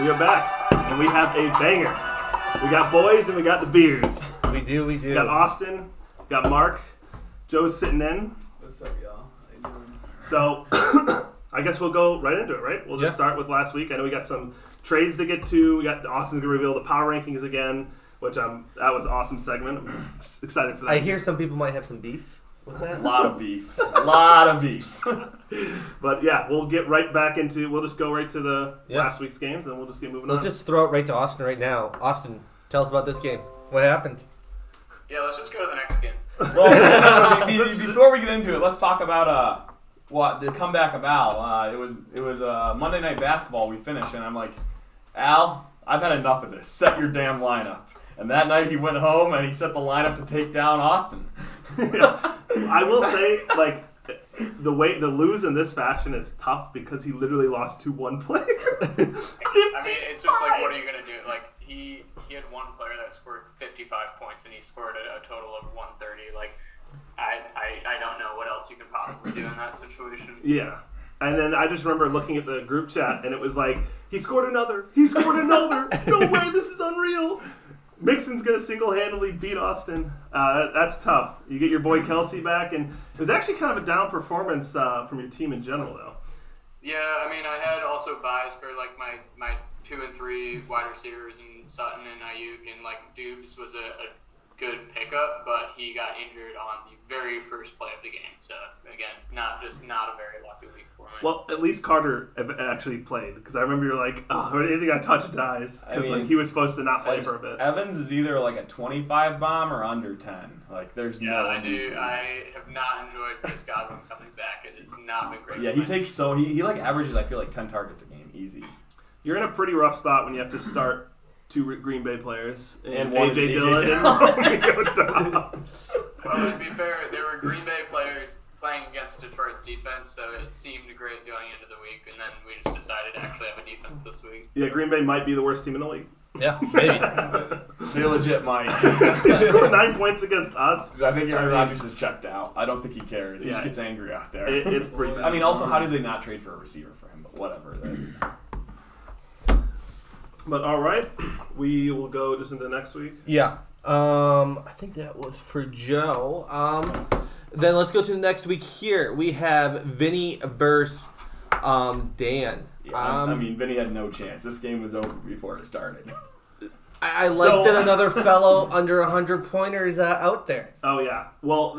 We are back, and we have a banger. We got boys and we got the beers. We do. We got Austin, we got Mark, Joe's sitting in. What's up, y'all? How you doing? So, I guess we'll go right into it, right? We'll just start with last week. I know we got some trades to get to. We got Austin to reveal the power rankings again, which that was an awesome segment. I'm excited for that. I hear some people might have some beef with that. A lot of beef. But yeah, we'll get right back into. We'll just go right to the last week's games, and we'll just get moving on. Let's just throw it right to Austin right now. Austin, tell us about this game. What happened? Yeah, let's just go to the next game. Well, before we get into it, let's talk about the comeback of Al. It was Monday Night Basketball. We finished, and I'm like, Al, I've had enough of this. Set your damn lineup. And that night he went home and he set the lineup to take down Austin. Yeah. I will say, like, the lose in this fashion is tough because he literally lost to one player. I mean, it's just like, what are you gonna do? Like, he had one player that scored 55 points and he scored a total of 130. Like, I don't know what else you can possibly do in that situation. Yeah. And then I just remember looking at the group chat and it was like, he scored another. No way, this is unreal. Mixon's going to single-handedly beat Austin. That's tough. You get your boy Kelsey back, and it was actually kind of a down performance from your team in general, though. Yeah, I mean, I had also buys for, like, my 2 and 3 wide receivers in Sutton and Ayuk, and, like, Dubes was a good pickup, but he got injured on the very first play of the game. So, again, not a very lucky week for me. Well, at least Carter actually played, because I remember you were like, oh, anything I touch dies, because like, he was supposed to not play for a bit. Evans is either like a 25 bomb or under 10. Like, there's no... Yeah, I have not enjoyed Chris Godwin coming back. It has not been great. Yeah, he takes he like averages, I feel like, 10 targets a game, easy. You're in a pretty rough spot when you have to start 2 Green Bay players and AJ Dillon and Romeo Doubs. Well, to be fair, there were Green Bay players playing against Detroit's defense, so it seemed great going into the week, and then we just decided to actually have a defense this week. Yeah, Green Bay might be the worst team in the league. Yeah, maybe. They legit might. He scored 9 points against us. I think Aaron Rodgers is checked out. I don't think he cares. He just gets angry out there. It's pretty bad. I mean, also, how did they not trade for a receiver for him? But whatever. But all right, we will go just into next week. Yeah. I think that was for Joe. Then let's go to the next week here. We have Vinny versus Dan. Yeah, I mean, Vinny had no chance. This game was over before it started. I like that another fellow under 100-pointer is out there. Oh, yeah. Well,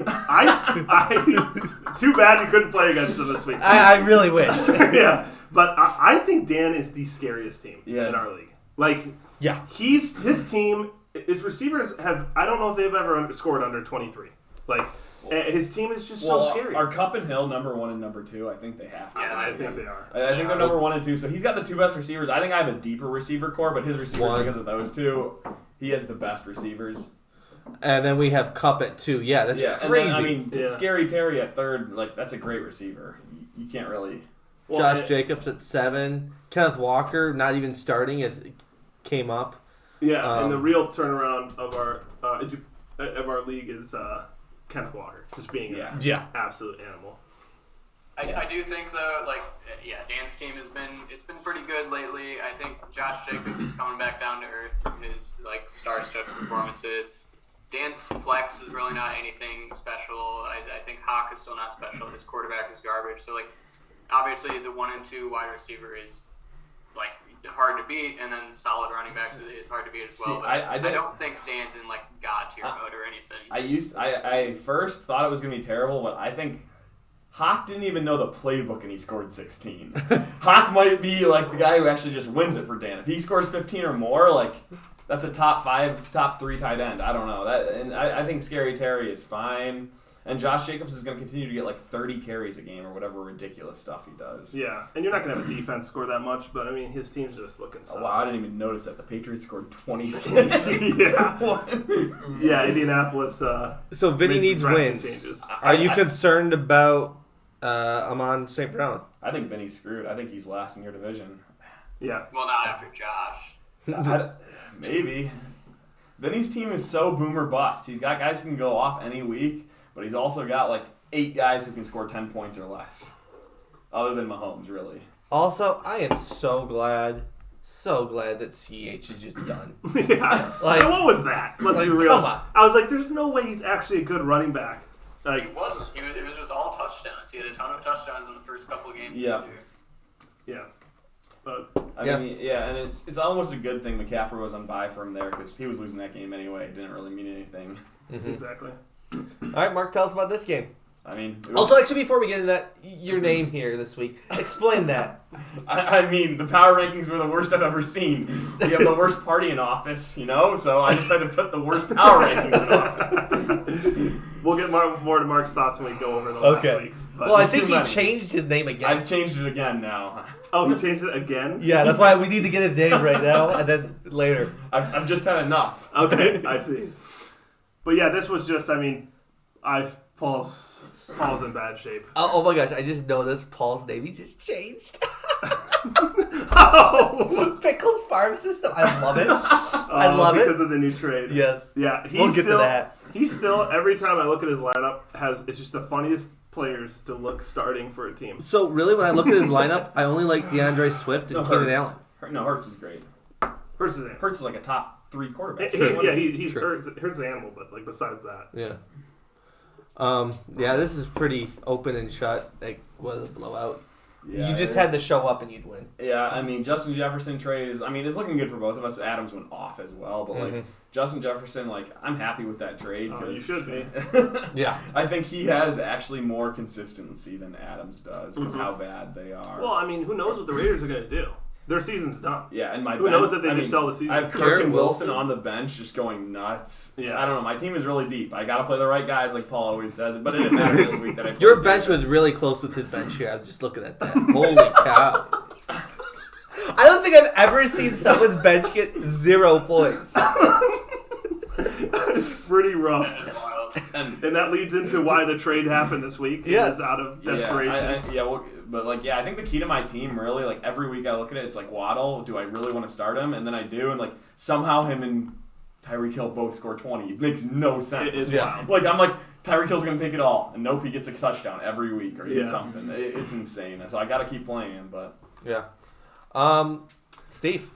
I too bad you couldn't play against them this week. I really wish. Yeah, but I think Dan is the scariest team in our league. Like, yeah, his team, his receivers have, I don't know if they've ever scored under 23. Like, his team is just so scary. Are Cup and Hill number 1 and number 2? I think they have to. Yeah, I think they are. I think they're number 1 and 2. So he's got the 2 best receivers. I think I have a deeper receiver core, but his receivers, because of those 2, he has the best receivers. And then we have Cup at 2. Yeah, that's crazy. And then, Scary Terry at 3rd, like, that's a great receiver. You can't really... Josh Jacobs at 7. Kenneth Walker, not even starting, came up. Yeah, and the real turnaround of our league is Kenneth Walker, just being an absolute animal. I do think though, like, Dan's team it's been pretty good lately. I think Josh Jacobs is coming back down to earth from his like star-studded performances. Dan's flex is really not anything special. I think Hawk is still not special. His quarterback is garbage. So like, obviously the 1 and 2 wide receiver is like hard to beat, and then solid running backs is hard to beat as well. I don't think Dan's in like god tier mode or anything. I first thought it was gonna be terrible, but I think Hawk didn't even know the playbook and he scored 16. Hawk might be like the guy who actually just wins it for Dan. If he scores 15 or more, like that's a top 5, top 3 tight end. I don't know that, and I think Scary Terry is fine. And Josh Jacobs is going to continue to get like 30 carries a game or whatever ridiculous stuff he does. Yeah, and you're not going to have a defense score that much, but I mean, his team's just looking solid. Oh, wow, I didn't even notice that. The Patriots scored 26. Yeah, Indianapolis. So Vinny needs wins. Changes. Are you concerned about Amon St. Brown? I think Vinny's screwed. I think he's last in your division. Yeah. Well, not after Josh. Maybe. Vinny's team is so boom or bust. He's got guys who can go off any week. But he's also got like 8 guys who can score 10 points or less. Other than Mahomes, really. Also, I am so glad so glad that CH is just done. Yeah. Like- And what was that? Let's be like, real. come on. I was like, there's no way he's actually a good running back. He Like, wasn't. It was just all touchdowns. He had a ton of touchdowns in the first couple games Yeah. this year. yeah. But I mean, yeah, and it's almost a good thing McCaffrey was on bye for him there because he was losing that game anyway. It didn't really mean anything. exactly. All right, Mark, tell us about this game. I mean, it was- Also, actually, before we get into that, your name here this week. Explain that. I mean, the power rankings were the worst I've ever seen. We have the worst party in office, so I just had to put the worst power rankings in office. We'll get more to Mark's thoughts when we go over the last week's. But Well, I there's think too he many. changed his name again. I've changed it again now. oh, he changed it again? Yeah, that's why we need to get his name right now and then later. I've just had enough. Okay, I see. But yeah, this was just, Paul's in bad shape. Oh my gosh, I just noticed Paul's name. He just changed. Oh! Pickles Farm System. I love it. I love it. Because of the new trade. Yes. Yeah, We'll get to that. He's still, every time I look at his lineup, it's just the funniest players to look starting for a team. So really, when I look at his lineup, I only like DeAndre Swift and Keenan Allen. No, Hurts is great. Hurts is an Hurts is like a top 3 quarterback. he's True. Hurts an animal, but like besides that. Yeah. Yeah, this is pretty open and shut. Like, was a blowout. Yeah, You just had to show up and you'd win. Yeah, I mean, Justin Jefferson trade is, it's looking good for both of us. Adams went off as well, but, Mhm. Justin Jefferson, I'm happy with that trade. Oh, you 'cause should be. Yeah. I think he has actually more consistency than Adams does because Mhm. how bad they are. Well, who knows what the Raiders are going to do? Their season's done. Yeah, and my Who bench, knows if they just sell the season? I have Kirk Garrett and Wilson Wilson. on the bench just going nuts. Yeah. I don't know. My team is really deep. I got to play the right guys, like Paul always says. But it didn't matter this week that I played Your bench Davis. was really close with his bench here. I was just looking at that. Holy cow. I don't think I've ever seen someone's bench get 0 points. It's pretty rough. That is wild. And that leads into why the trade happened this week. It Yes. was out of Yeah, desperation. I think the key to my team really, every week I look at it, it's like Waddle. Do I really want to start him? And then I do, and somehow him and Tyreek Hill both score 20. It makes no sense. It is Yeah. wild. I'm Tyreek Hill's gonna take it all, and nope, he gets a touchdown every week or he gets Yeah. something. It's insane. So I got to keep playing him, but. Yeah. Steve.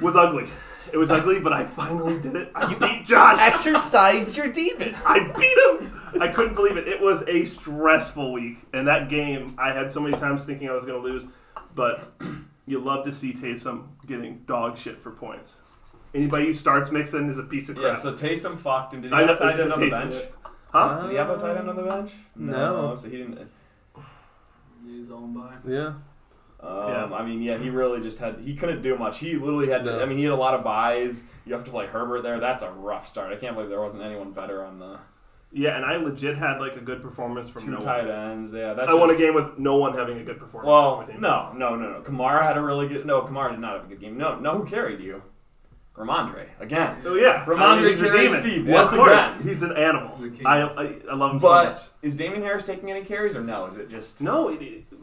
Was ugly. It was ugly, but I finally did it. I beat Josh. Exercised your demons. I beat him. I couldn't believe it. It was a stressful week. And that game, I had so many times thinking I was going to lose. But you love to see Taysom getting dog shit for points. Anybody who starts Mixon is a piece of crap. Yeah, so Taysom fucked him. Did he I have know- a tight end on the Taysom bench? did. Huh? Did he have a tight end on the bench? No. So he didn't. He's on by. Yeah. He really just he couldn't do much. He literally had No. he had a lot of buys. You have to play Herbert there. That's a rough start. I can't believe there wasn't anyone better on the Yeah, and I legit had like a good performance from 2 no tight one. ends. Yeah, that's I won a just- game with no one having a good performance. Well, on my team. no. Kamara had a really good. No, Kamara did not have a good game. No, who carried you? Ramondre again. Oh yeah, Ramondre he's a carried demon. Steve Yeah, once of course. again. He's an animal. The king. I love him so much. But is Damian Harris taking any carries or no? Is it just No,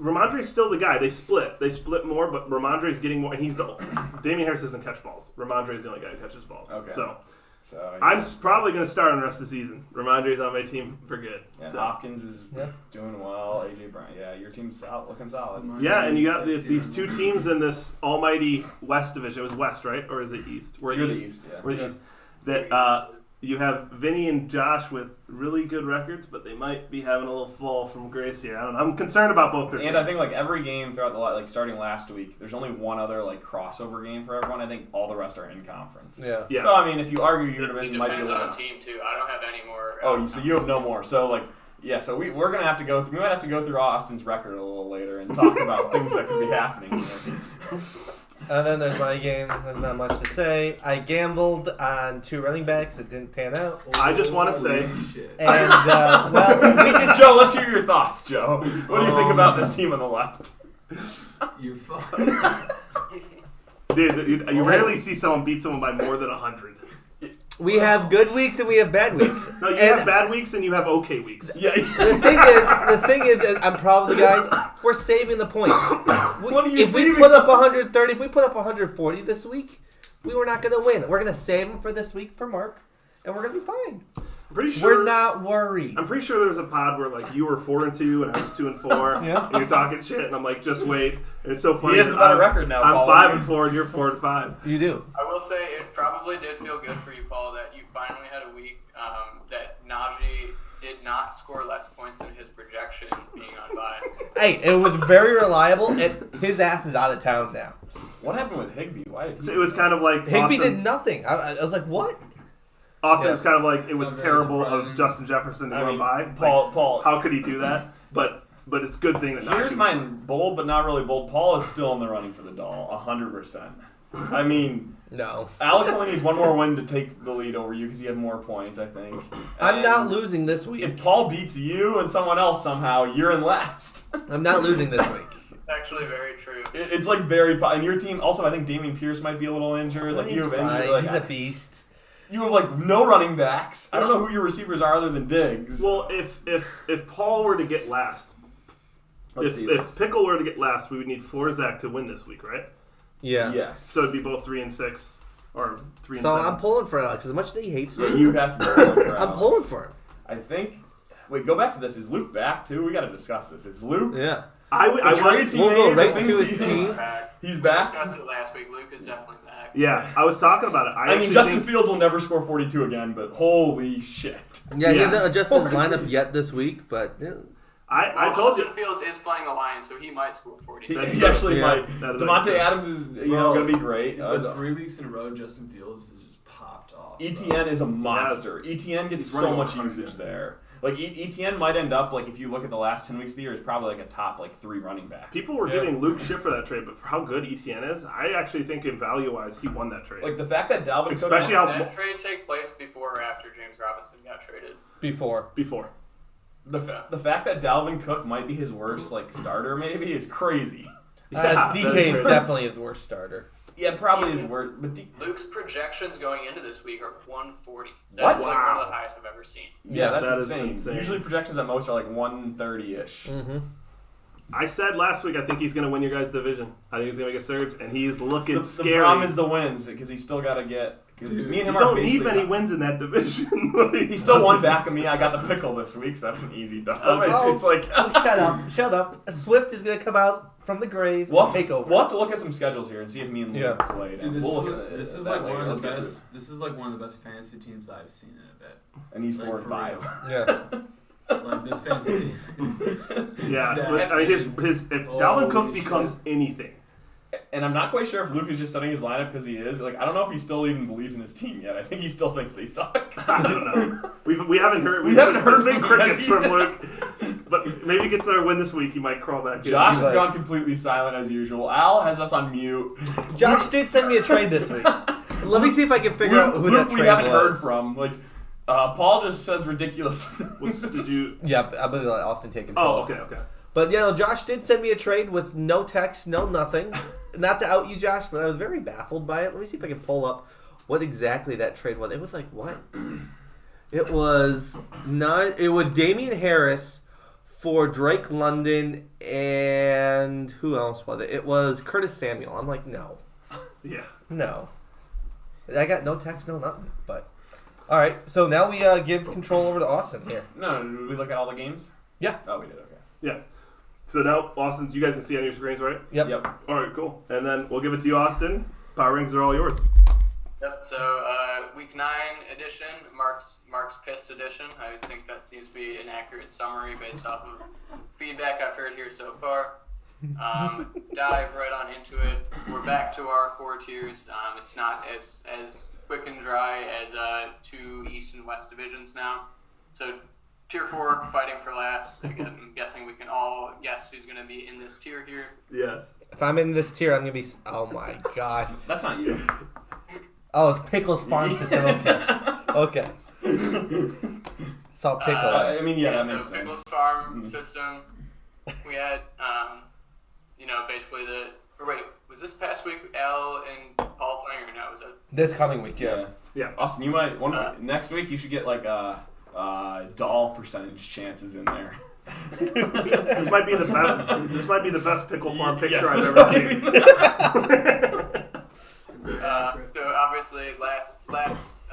Ramondre's still the guy. They split. They split more, but Ramondre's getting more. And he's the Damian Harris doesn't catch balls. Ramondre's the only guy who catches balls. Okay. So so? Yeah. I'm probably going to start on the rest of the season. Ramondre's on my team for good. Yeah, So. Hopkins is Yeah. doing well. AJ Brown. Yeah, your team's looking solid. Yeah, and you got these two teams in this almighty West division. It was West, right? Or is it East? We're You're the East. Yeah. We're the East. That you have Vinny and Josh with really good records, but they might be having a little fall from grace here. I don't know. I'm concerned about both their teams. And I think every game throughout the starting last week, there's only one other crossover game for everyone. I think all the rest are in conference. Yeah. Yeah. So if you argue your It division might be a depends little. on team too. I don't have any more. Oh, so you have no more. So yeah. So we're gonna have to go through. We might have to go through Austin's record a little later and talk about things that could be happening here. And then there's my game. There's not much to say. I gambled on 2 running backs that didn't pan out. I just want to say, Shit. And, we just... Joe, let's hear your thoughts, Joe. What do you think about this team on the left? You're fucked. dude, you rarely see someone beat someone by more than 100. We have good weeks and we have bad weeks. No, you And have bad weeks and you have okay weeks. Yeah. the thing is, and I'm proud of the guys. We're saving the points. What are you if we saving? put up 130, if we put up 140 this week, we were not going to win. We're going to save them for this week for Mark, and we're going to be fine. I'm pretty sure We're not worried. I'm pretty sure there was a pod where like you were 4-2 and I was 2-4, Yeah. and you're talking shit, and I'm like, just wait. And it's so funny. He has a better record now, I'm Paul. 5-4, and you're 4-5. You do. I will say it probably did feel good for you, Paul, that you finally had a week that Najee did not score less points than his projection being on bye. Hey, it was very reliable, and his ass is out of town now. What happened with Higbee? Why did he? So it was kind of like Higby Austin, did nothing. I was like, what? Austin was kind of like it was Sounds very terrible surprising. of Justin Jefferson to I run mean, by. Paul. Like, how could he do that? But it's a good thing that Here's Najee- mine, bold but not really bold. Paul is still in the running for the doll, 100%. I mean, No. Alex only needs one more win to take the lead over you because he had more points, I think. I'm not And losing this week. If Paul beats you and someone else somehow, you're in last. I'm not losing this week. Actually, very true. It's like very. And your team also, I think Damian Pierce might be a little injured. Like you He's have fine. injured, like, He's a beast. you have like no running backs. I don't know who your receivers are other than Diggs. Well, if Paul were to get last, Let's see if this. Pickle were to get last, we would need Florzak to win this week, right? Yeah. Yes. So it'd be both 3-6 or 3-7. So I'm pulling for Alex. As much as he hates me, You have to. Pull for I'm Alex. pulling for him. I think. Wait, go back to this. Is Luke back too? We got to discuss this. Is Luke? Yeah. I The trades he We'll go made, right the to things his he- team. Back. He's We back. discussed it last week. Luke is definitely back. Yeah, I was talking about it. I mean, actually Justin think, Fields will never score 42 again, but holy shit. Yeah, he Yeah. didn't adjust his lineup yet this week, but I Well, told you. Justin Fields is playing the Lions, so he might score 40. He, That's he true. actually Yeah. might. That is Devontae true. Adams is going to be great. But 3 weeks in a row, Justin Fields has just popped off. ETN is a monster. ETN gets He's so running much 100. usage there. Like ETN might end up like if you look at the last 10 weeks of the year, is probably like a top like 3 running back. People were Yeah. giving Luke shit for that trade, but for how good ETN is, I actually think in value-wise, he won that trade. Like the fact that Dalvin Cook Especially Did how that trade take place before or after James Robinson got traded? before. before. the fact that Dalvin Cook might be his worst like starter maybe is crazy. Yeah, that is DJ crazy. definitely is the worst starter. Yeah, probably his worst. But Luke's projections going into this week are 140. What? That's like one of Wow. the highest I've ever seen. yeah, that's that is insane. insane. Usually projections at most are like 130-ish. Mm-hmm. I said last week I think he's going to win your guys' division. I think he's going to make a surge, and he's looking The scary. problem is the wins because he's still got to get. Because me and you him are don't need basically. many wins in that division. He's still one back of me. I got the pickle this week, so that's an easy dub. Oh. It's like Shut up. Swift is gonna come out from the grave we'll and take over. We'll have to look at some schedules here and see if me and Luke Yeah. played. Dude, And we'll look at this it is that like way. one Let's of the get to best. This is like one of the best fantasy teams I've seen in a bit. it. And he's like, 4 for and 5. Yeah. Like this fantasy team. Yeah, Yeah. so, I mean, if Dalvin Cook Holy becomes shit. anything, And I'm not quite sure if Luke is just setting his lineup because he is. Like, I don't know if he still even believes in his team yet. I think he still thinks they suck. I don't know. We haven't heard. We haven't heard There's been from him, crickets has from he? Luke, but maybe he gets another win this week. He might crawl back in. Josh He's has like, gone completely silent as usual. Al has us on mute. Josh did send me a trade this week. Let me see if I can figure out who Luke, that trade we haven't was. heard from. Like, Paul just says ridiculous things. Did you? Yep, I'm gonna let Austin take control. Oh, okay. But yeah, no, Josh did send me a trade with no text, no nothing. Not to out you, Josh, but I was very baffled by it. Let me see if I can pull up what exactly that trade was. It was like what? It was not. It was Damian Harris for Drake London and who else was it? It was Curtis Samuel. I'm like, no. Yeah. I got no text, no nothing. But all right, so now we give control over to Austin here. No, did we look at all the games? Yeah. Oh, we did. Okay. Yeah. So now, Austin, you guys can see on your screens, right? Yep. All right, cool. And then we'll give it to you, Austin. Power rings are all yours. Yep. So week 9 edition, Mark's pissed edition. I think that seems to be an accurate summary based off of feedback I've heard here so far. Dive right on into it. We're back to our 4 tiers. It's not as quick and dry as 2 East and West divisions now. So tier 4, fighting for last. Again, I'm guessing we can all guess who's going to be in this tier here. Yes. If I'm in this tier, I'm gonna be. Oh my gosh. That's not you. Oh, it's Pickle's farm system. Okay. Saw Pickle. I mean, yeah, that so makes Pickles sense. Farm system. We had, basically wait, was this past week Al and Paul playing or no? Was that? This coming week, Yeah. Yeah. Austin, you might next week. You should get like doll percentage chances in there. This might be the best. This might be the best pickle farm picture Yes, I've this ever might seen. So obviously last place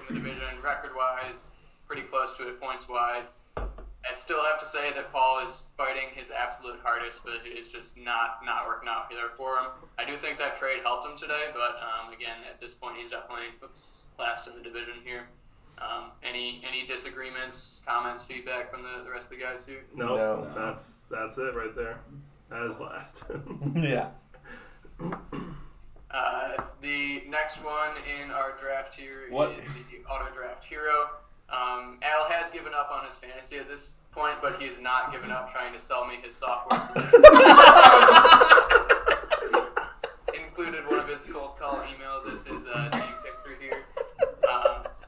in the division record wise, pretty close to it points wise. I still have to say that Paul is fighting his absolute hardest, but it is just not working out there for him. I do think that trade helped him today, but again, at this point, he's definitely last in the division here. Any disagreements, comments, feedback from the rest of the guys here? No. That's it right there. That is last. Yeah. The next one in our draft here What? is the auto draft hero. Al has given up on his fantasy at this point, but he has not given up trying to sell me his software solution. Included one of his cold call emails as his team picture here.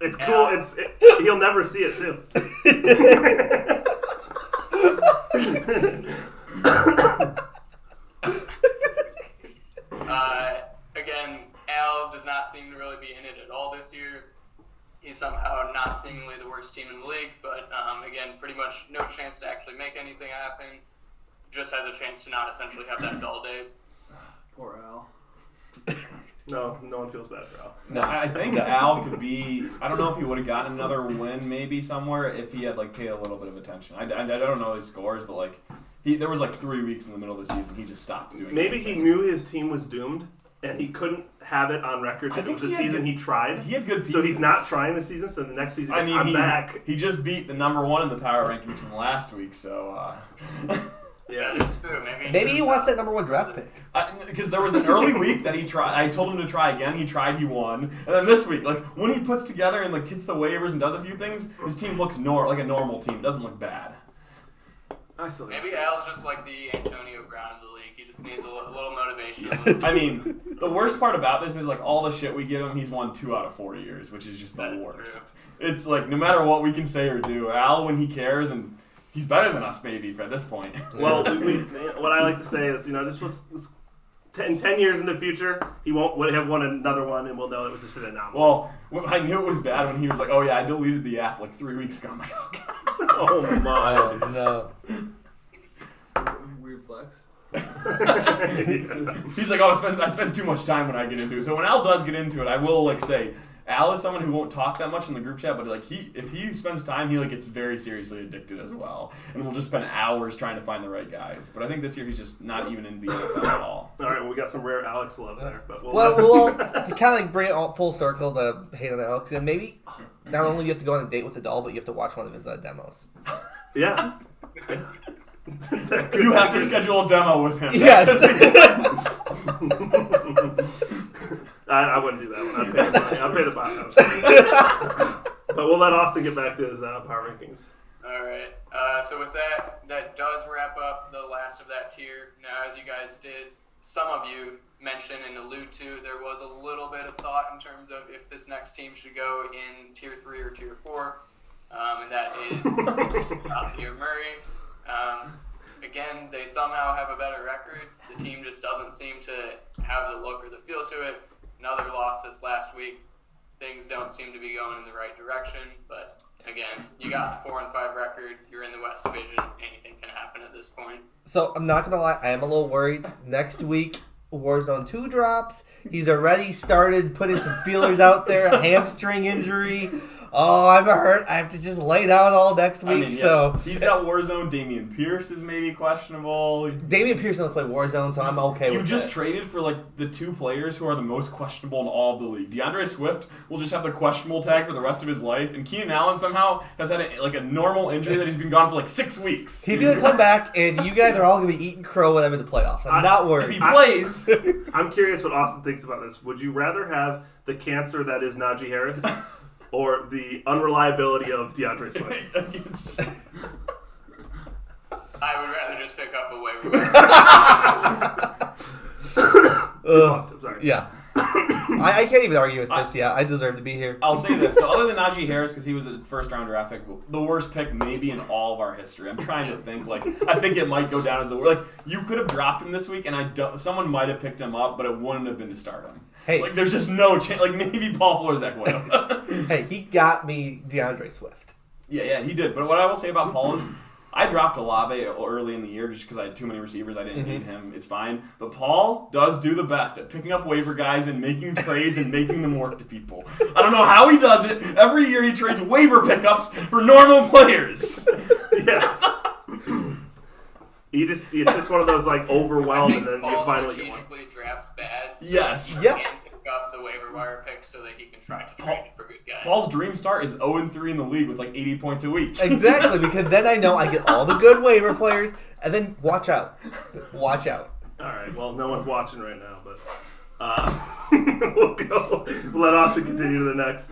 It's Al, cool. He'll never see it too. Again, Al does not seem to really be in it at all this year. He's somehow not seemingly the worst team in the league, but again, pretty much no chance to actually make anything happen. Just has a chance to not essentially have that dull day. Poor Al. No one feels bad for Al. No, I think Al could be. I don't know if he would have gotten another win maybe somewhere if he had paid a little bit of attention. I don't know his scores, but there was 3 weeks in the middle of the season he just stopped doing. Maybe anything. he knew his team was doomed, and he couldn't have it on record. I It think was a he had season good- he tried. He had good So pieces. he's not trying this season. So the next season, I mean, I'm back. he just beat the number one in the power rankings from last week, so. Yeah. It's true. Maybe he wants that number 1 draft pick. Because there was an early week that he tried. I told him to try again. He tried. He won. And then this week, when he puts together and hits the waivers and does a few things, his team looks like a normal team. It doesn't look bad. I still Maybe Al's just like the Antonio Brown of the league. He just needs a little motivation. A little I mean, the worst part about this is all the shit we give him. He's won 2 out of 4 years, which is just the That's worst. It's no matter what we can say or do, Al, when he cares, and he's better than us maybe at this point. Well, what I like to say is, in 10 years in the future, he would have won another one, and we'll know it was just an anomaly. Well, I knew it was bad when he was like, "Oh yeah, I deleted the app 3 weeks ago." I'm like, "Oh god." Oh my! No. Weird flex. He's like, "Oh, I spend too much time when I get into it." So when Al does get into it, I will say, Al is someone who won't talk that much in the group chat, but if he spends time, he gets very seriously addicted as well, and will just spend hours trying to find the right guys. But I think this year he's just not even in the NFL at all. All right, well, we got some rare Alex love there, but Well, to kind of bring it all full circle to hate on Alex, and maybe not only do you have to go on a date with the doll, but you have to watch one of his demos. yeah. You have to schedule a demo with him. Yes. I wouldn't do that one. I'd pay the bot. But we'll let Austin get back to his power rankings. All right. So with that does wrap up the last of that tier. Now, as you guys did, some of you mention and allude to, there was a little bit of thought in terms of if this next team should go in tier 3 or tier 4, and that is Near Murray. Again, they somehow have a better record. The team just doesn't seem to have the look or the feel to it. Another loss this last week. Things don't seem to be going in the right direction, but again, you got the 4-5 record. You're in the West Division. Anything can happen at this point. So I'm not gonna lie, I am a little worried. Next week, Warzone 2 drops. He's already started putting some feelers out there. A hamstring injury. Oh, I'm hurt. I have to just lay down all next week. I mean, yeah. So He's got Warzone. Damian Pierce is maybe questionable. Damian Pierce doesn't play Warzone, so I'm okay You with just that. traded for the 2 players who are the most questionable in all of the league. DeAndre Swift will just have the questionable tag for the rest of his life, and Keenan Allen somehow has had a normal injury that he's been gone for 6 weeks. He's gonna come back, and you guys are all gonna be eating crow whenever the playoffs. I'm not If worried. he plays, I'm curious what Austin thinks about this. Would you rather have the cancer that is Najee Harris or the unreliability of DeAndre Swift? against- I would rather just pick up a waiver. I'm sorry. Yeah. I can't even argue with this. Yeah, I deserve to be here. I'll say this. So other than Najee Harris, because he was a first-round draft pick, the worst pick maybe in all of our history. I'm trying to think. I think it might go down as the worst. You could have dropped him this week, and someone might have picked him up, but it wouldn't have been to start him. Hey. There's just no chance. Maybe Paul Florzak would have. Hey, he got me DeAndre Swift. Yeah, he did. But what I will say about Paul is I dropped Olave early in the year just because I had too many receivers. I didn't Mm-hmm. need him. It's fine. But Paul does do the best at picking up waiver guys and making trades and making them work to people. I don't know how he does it. Every year he trades waiver pickups for normal players. Yes. It's just one of those like I overwhelmed, and think then you Paul finally get one. strategically drafts bad. So Yes. He Yeah. can pick up the waiver wire picks so that he can try to trade for good guys. Paul's dream start is 0-3 in the league with like 80 points a week. Exactly, because then I know I get all the good waiver players, and then watch out. Watch out. All right. Well, no one's watching right now, but we'll go. We'll let Austin continue to the next.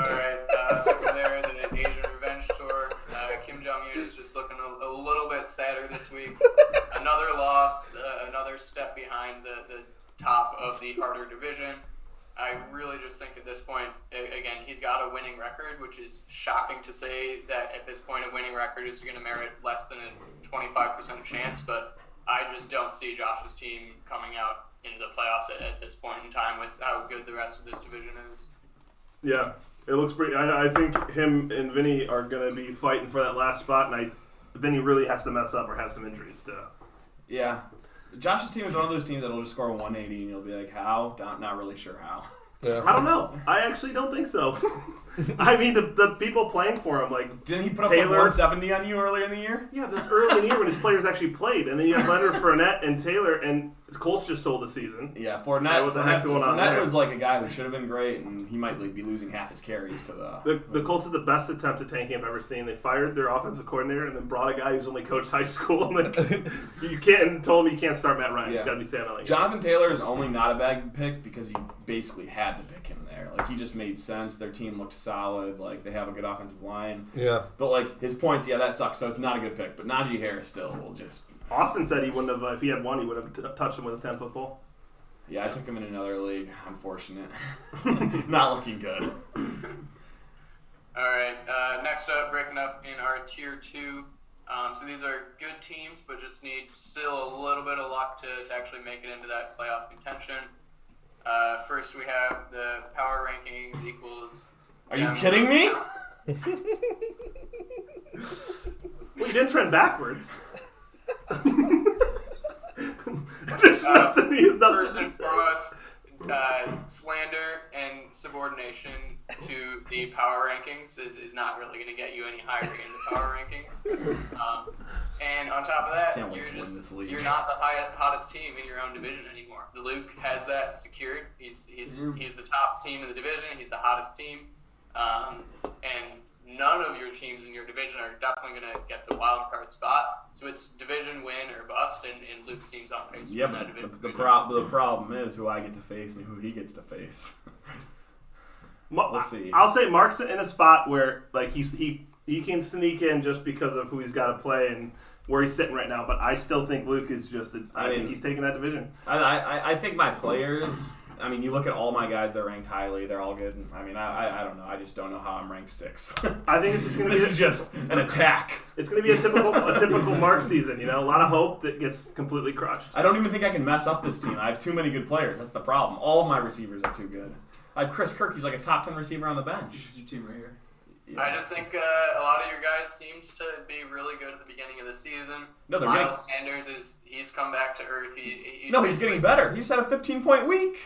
Alright, so from there, the Asian Revenge Tour. Kim Jong-un is just looking a little bit sadder this week. Another loss, another step behind the top of the Carter division. I really just think at this point, again, he's got a winning record, which is shocking to say that at this point a winning record is going to merit less than a 25% chance, but I just don't see Josh's team coming out into the playoffs at this point in time with how good the rest of this division is. Yeah, it looks pretty. I think him and Vinny are going to be fighting for that last spot, and Vinny really has to mess up or have some injuries to. Yeah. Josh's team is one of those teams that'll just score 180 and you'll be like, how? Not really sure how. Yeah. I don't know. I actually don't think so. I mean, the people playing for him, like Didn't he put up like Taylor. 170 on you earlier in the year? Yeah, this early in the year when his players actually played, and then you have Leonard Fournette and Taylor, and Colts just sold the season. Yeah, Fournette, What the heck's going on there? was like a guy who should have been great, and he might be losing half his carries to The Colts had the best attempt at tanking I've ever seen. They fired their offensive coordinator and then brought a guy who's only coached high school. I'm like, you can't, and told him you can't start Matt Ryan. It's Yeah. got to be Sam Elliott. Jonathan Taylor is only not a bad pick because you basically had to pick him there. Like, he just made sense. Their team looked solid. Like, they have a good offensive line. Yeah. But, like, his points, yeah, that sucks. So it's not a good pick. But Najee Harris still will just... Austin said he wouldn't have, if he had one, he would have touched him with a 10-foot pole. Yeah, I took him in another league. Unfortunate. Not looking good. All right. Next up, breaking up in our tier 2. So these are good teams, but just need still a little bit of luck to actually make it into that playoff contention. First, we have the power rankings equals. Are you kidding me? Well, you didn't trend backwards. There's nothing. He's nothing First to and say. foremost, slander and subordination to the power rankings is not really going to get you any higher in the power rankings. And on top of that, Can't wait to win this league. you're not the hottest team in your own division anymore. The Luke has that secured. He's the top team in the division. He's the hottest team, and none of your teams in your division are definitely going to get the wild card spot. So it's division win or bust, and Luke's team's on pace to Yeah, win that but division. the problem is who I get to face and who he gets to face. We'll see. I'll say Mark's in a spot where like he can sneak in just because of who he's got to play and where he's sitting right now. But I still think Luke is just. I think he's taking that division. I think my players. I mean, you look at all my guys; they're ranked highly. They're all good. I mean, I don't know. I just don't know how I'm ranked 6th. I think it's just going to be. This is just an attack. It's going to be a typical Mark season. You know, a lot of hope that gets completely crushed. I don't even think I can mess up this team. I have too many good players. That's the problem. All of my receivers are too good. I have Chris Kirk. He's like a top 10 receiver on the bench. This is your team right here. Yeah. I just think a lot of your guys seemed to be really good at the beginning of the season. No, they're Miles Sanders he's come back to earth. He's No, he's getting better. He just had a 15-point week.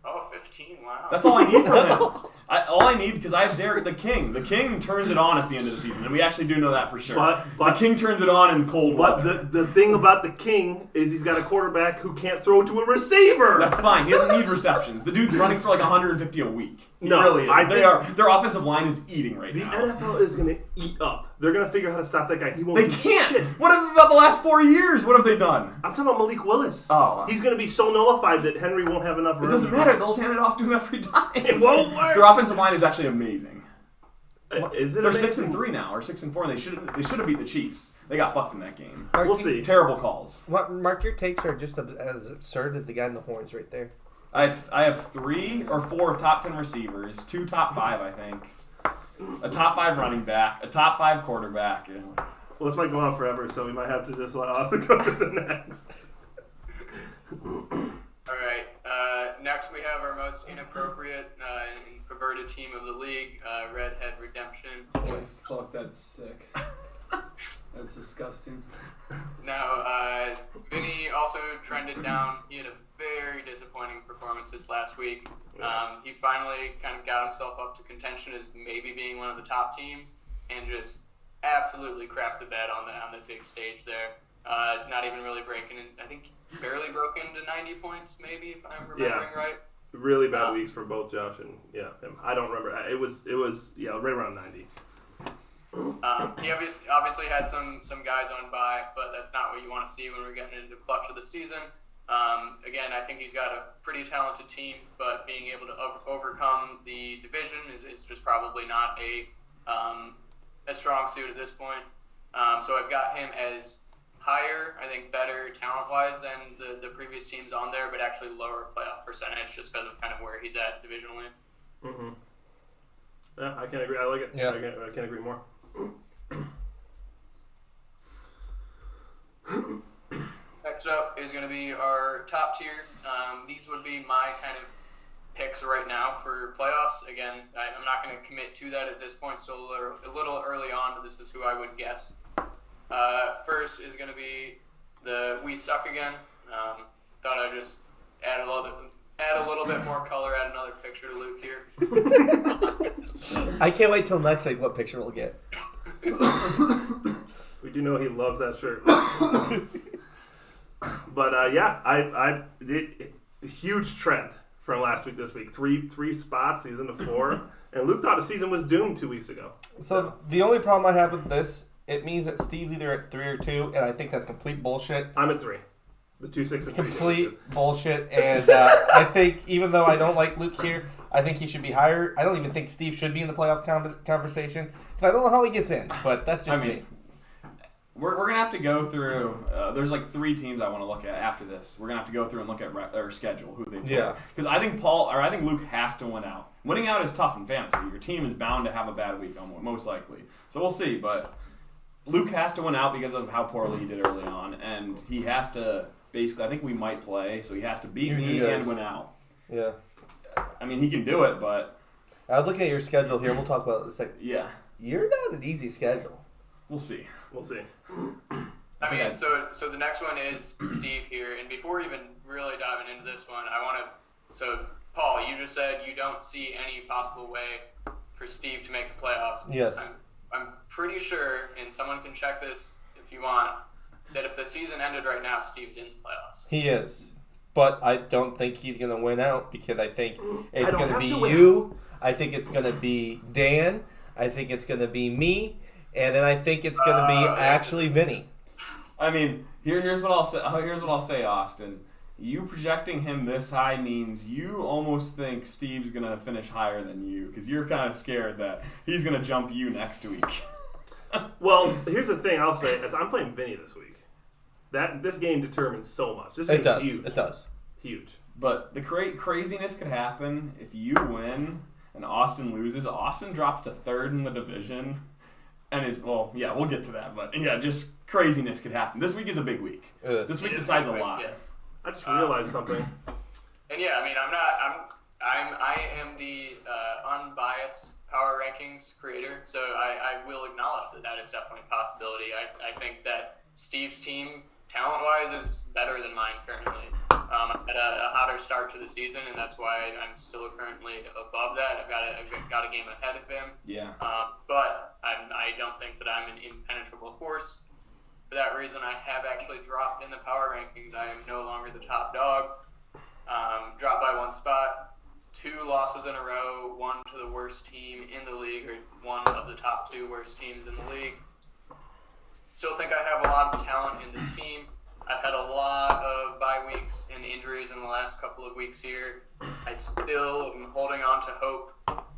Oh, 15! Wow. That's all I need from him. All I need, because I have Derek the King. The King turns it on at the end of the season, and we actually do know that for sure. But the King turns it on in cold But weather. the thing about the King is he's got a quarterback who can't throw to a receiver. That's fine. He doesn't need receptions. The dude's running for like 150 a week. He No, really is. I Their offensive line is eating right the now. NFL is going to eat up. They're going to figure out how to stop that guy. He won't They do can't. shit. What about the last 4 years? What have they done? I'm talking about Malik Willis. Oh. He's going to be so nullified that Henry won't have enough room. It doesn't matter. They'll just hand it off to him every time. It won't work. Their offensive line is actually amazing. Is it They're amazing? 6-3 now, or 6-4, and they should have beat the Chiefs. They got fucked in that game. Mark, We'll see. Terrible calls. Mark, your takes are just as absurd as the guy in the horns right there. I have 3 or 4 top 10 receivers, 2 top 5, I think, a top 5 running back, a top 5 quarterback. Well, this might go on forever, so we might have to just let Austin go to the next. All right. Next, we have our most inappropriate and perverted team of the league, Redhead Redemption. Fuck, that's sick. disgusting. Now, Vinny also trended down. He had a very disappointing performance this last week. He finally kind of got himself up to contention as maybe being one of the top teams, and just absolutely crapped the bed on the big stage there. Not even really breaking in. I think barely broke into 90 points, maybe, if I'm remembering right. Really bad weeks for both Josh and him. I don't remember. It was right around 90. He obviously had some guys on bye, but that's not what you want to see when we're getting into the clutch of the season. Again, I think he's got a pretty talented team, but being able to overcome the division is just probably not a strong suit at this point. So I've got him as higher, I think better talent-wise than the previous teams on there, but actually lower playoff percentage just because of kind of where he's at divisionally. Mm-hmm. Yeah, I can agree. I like it. Yeah. I can't agree more. Next up is going to be our top tier. These would be my kind of picks right now for playoffs. Again, I'm not going to commit to that at this point, still a little early on, but this is who I would guess. First is going to be the We Suck Again. Thought I'd just add a little bit more color, add another picture to Luke here. I can't wait till next week what picture we'll get. We do know he loves that shirt. But I did huge trend from last week this week. Three spots. He's into 4, and Luke thought the season was doomed 2 weeks ago. So the only problem I have with this, it means that Steve's either at 3 or 2, and I think that's complete bullshit. I'm at 3. The 2, 6, and 3. Complete bullshit, and I think even though I don't like Luke here, I think he should be higher. I don't even think Steve should be in the playoff conversation. I don't know how he gets in, but that's just me. We're going to have to go through, there's like 3 teams I want to look at after this. We're going to have to go through and look at their schedule, who they play. Yeah. Because I think Luke has to win out. Winning out is tough in fantasy. Your team is bound to have a bad week, most likely. So we'll see, but Luke has to win out because of how poorly he did early on, and he has to basically, I think we might play, so he has to beat me and win out. Yeah. I mean, he can do it, but I was looking at your schedule here. We'll talk about it in a second. yeah. You're not an easy schedule. We'll see. We'll see. I mean, so the next one is Steve here, and before even really diving into this one, I want to. So, Paul, you just said you don't see any possible way for Steve to make the playoffs. Yes. I'm pretty sure, and someone can check this if you want, that if the season ended right now, Steve's in the playoffs. He is. But I don't think he's going to win out because I think it's going to be to win. you. I think it's going to be Dan. I think it's going to be me. And then I think it's going to be actually Vinny. I mean, here's what I'll say. Here's what I'll say, Austin. You projecting him this high means you almost think Steve's gonna finish higher than you because you're kind of scared that he's gonna jump you next week. Well, here's the thing I'll say is I'm playing Vinny this week. This game determines so much. This game It does. is huge. It does. Huge. But the craziness could happen if you win and Austin loses. Austin drops to 3rd in the division. And we'll get to that. But yeah, just craziness could happen. This week is a big week. This week decides a lot. Yeah. I just realized something. And yeah, I mean, I am the unbiased power rankings creator, so I will acknowledge that is definitely a possibility. I think that Steve's team, talent-wise, is better than mine currently. I had a hotter start to the season, and that's why I'm still currently above that. I've got a game ahead of him. Yeah. But I don't think that I'm an impenetrable force. For that reason, I have actually dropped in the power rankings. I am no longer the top dog. Dropped by 1 spot. 2 losses in a row. 1 to the worst team in the league, or 1 of the top 2 worst teams in the league. Still think I have a lot of talent in this team. I've had a lot of bye weeks and injuries in the last couple of weeks here. I still am holding on to hope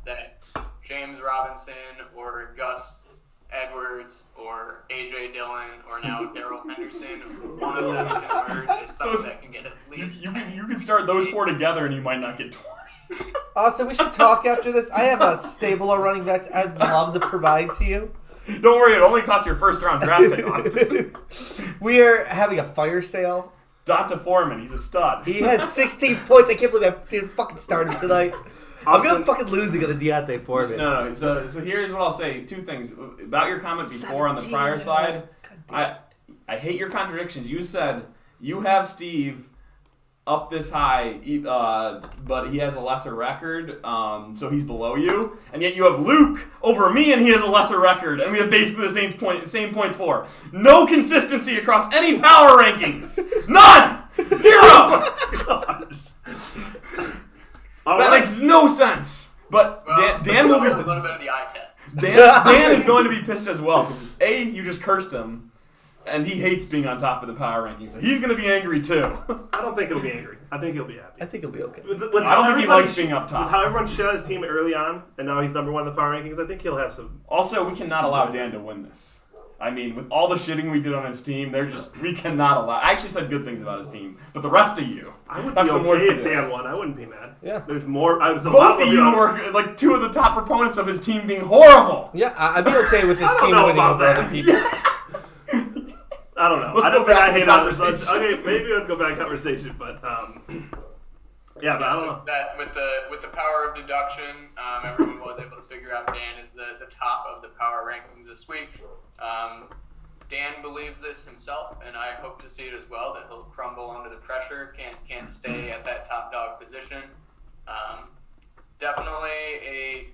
that James Robinson or Gus Edwards or AJ Dillon or now Darrell Henderson, one of them can emerge as someone that can get at least You can start those 4 together and you might not get 20. Austin, we should talk after this. I have a stable of running backs I'd love to provide to you. Don't worry, it only costs your 1st round draft pick, Austin. We are having a fire sale. Donta Foreman, he's a stud. He has 16 points. I can't believe I didn't fucking start him tonight. I'm going to fucking lose to get a Deontay Foreman. No. So here's what I'll say. 2 things. About your comment before on the prior 17, side. God I hate your contradictions. You said you have Steve up this high, but he has a lesser record, so he's below you. And yet you have Luke over me, and he has a lesser record, and we have basically the same points for. No consistency across any power rankings. None. 0. That makes no sense. But Dan will it's be also a little bit of the eye test. Dan is going to be pissed as well. 'Cause A, you just cursed him, and he hates being on top of the power rankings. So he's going to be angry too. I don't think he'll be angry. I think he'll be happy. I think it'll be okay. With I how don't think he everybody likes being up top. With how everyone shut his team early on, and now he's number 1 in the power rankings, I think he'll have some. Also, we cannot allow Dan to win this. I mean, with all the shitting we did on his team, we cannot allow. I actually said good things about his team, but the rest of you, I would have be some work okay to if do. Dan won. I wouldn't be mad. Yeah. There's more. There's a Both lot more of you beyond- were like 2 of the top proponents of his team being horrible. Yeah, I'd be okay with his I don't team know winning about over that. other people. I don't know. Let's I go don't think back I to the hate on this. conversation. Okay, maybe let's go back to conversation, but yeah, but I don't So know. that with the power of deduction, everyone was able to figure out Dan is the top of the power rankings this week. Dan believes this himself, and I hope to see it as well, that he'll crumble under the pressure, can't stay at that top dog position. Definitely a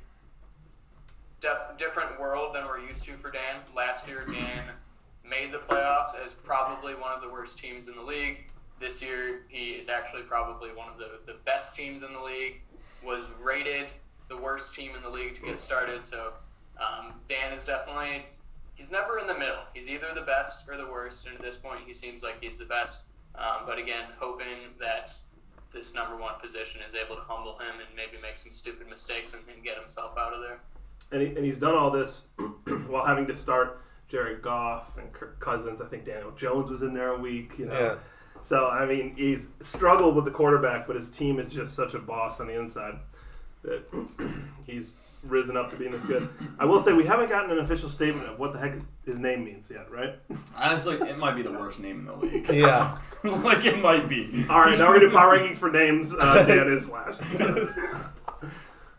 different world than we're used to for Dan. Last year, Dan made the playoffs as probably one of the worst teams in the league. This year, he is actually probably one of the best teams in the league, was rated the worst team in the league to get started. So Dan is definitely, he's never in the middle. He's either the best or the worst, and at this point, he seems like he's the best. But again, hoping that this number 1 position is able to humble him and maybe make some stupid mistakes and get himself out of there. And he's done all this while having to start Jared Goff and Kirk Cousins. I think Daniel Jones was in there a week. You know. Yeah. So, I mean, he's struggled with the quarterback, but his team is just such a boss on the inside that he's risen up to being this good. I will say we haven't gotten an official statement of what the heck his name means yet, right? Honestly, it might be the worst name in the league. Yeah. Like, it might be. All right, now we're going to do power rankings for names. Dan is last.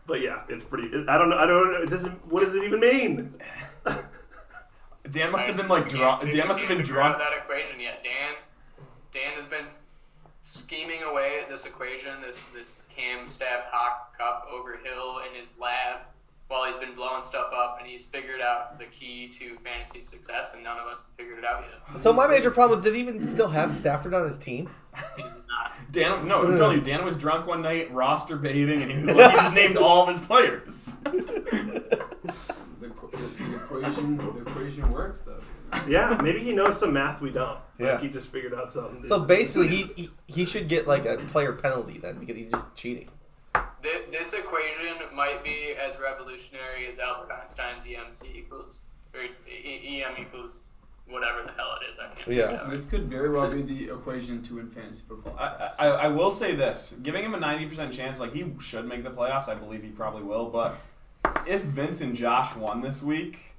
But yeah, it's pretty. I don't know. It doesn't. What does it even mean? Dan must have been like drunk. Dan must have been drunk. That equation yet. Dan has been scheming away at this equation, this Cam Staff Hawk Cup over Hill in his lab while he's been blowing stuff up, and he's figured out the key to fantasy success, and none of us have figured it out yet. So my major problem is, did he even still have Stafford on his team? He's not. Dan, no, I'm telling you, Dan was drunk one night, roster baiting, and he was like, he just named all of his players. The equation works though. Yeah, maybe he knows some math we don't. Yeah. Like he just figured out something. So basically, he should get like a player penalty then because he's just cheating. This equation might be as revolutionary as Albert Einstein's EMC equals, or EM equals whatever the hell it is. I can't figure it out. This could very well be the equation to win fantasy football. I will say this: giving him a 90% chance, like he should make the playoffs. I believe he probably will. But if Vince and Josh won this week,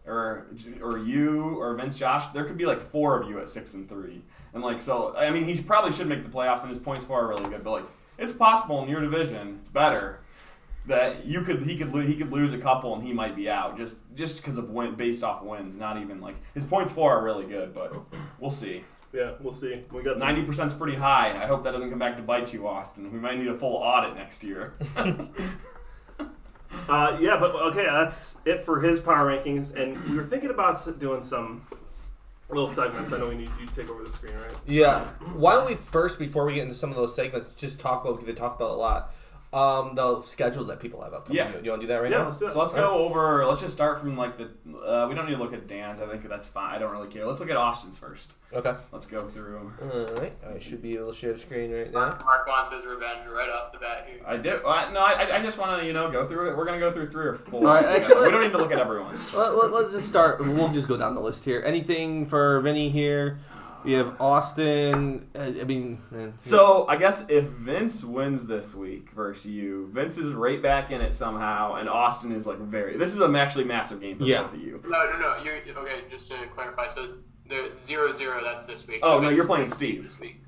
or you or Vince, Josh, there could be like 4 of you at 6-3, and like so. I mean, he probably should make the playoffs, and his points for are really good. But like, it's possible in your division, it's better that he could lose a couple and he might be out just because of based off wins. Not even like his points for are really good, but we'll see. Yeah, we'll see. We got 90% is pretty high. I hope that doesn't come back to bite you, Austin. We might need a full audit next year. Yeah, but okay, that's it for his power rankings. And we were thinking about doing some little segments. I know we need you to take over the screen, right? Yeah. Why don't we first, before we get into some of those segments, just talk about, because they talk about a lot, the schedules that people have upcoming. Yeah. You want to do that right Yeah, now? let's do it. So let's go over. Let's just start from like the. We don't need to look at Dan's. I think that's fine. I don't really care. Let's look at Austin's first. Okay. Let's go through. All right. I should be able to share the screen right now. Mark wants his revenge right off the bat here. I do. I just want to go through it. We're gonna go through 3 or 4. All right, actually- we don't need to look at everyone. Let's just start. We'll just go down the list here. Anything for Vinny here? We have Austin. So I guess if Vince wins this week versus you, Vince is right back in it somehow, and Austin is like very. This is actually massive game for both of you. No. You're okay. Just to clarify, so the 0-0 that's this week. Oh, so no, Vince you're is playing this Steve. week.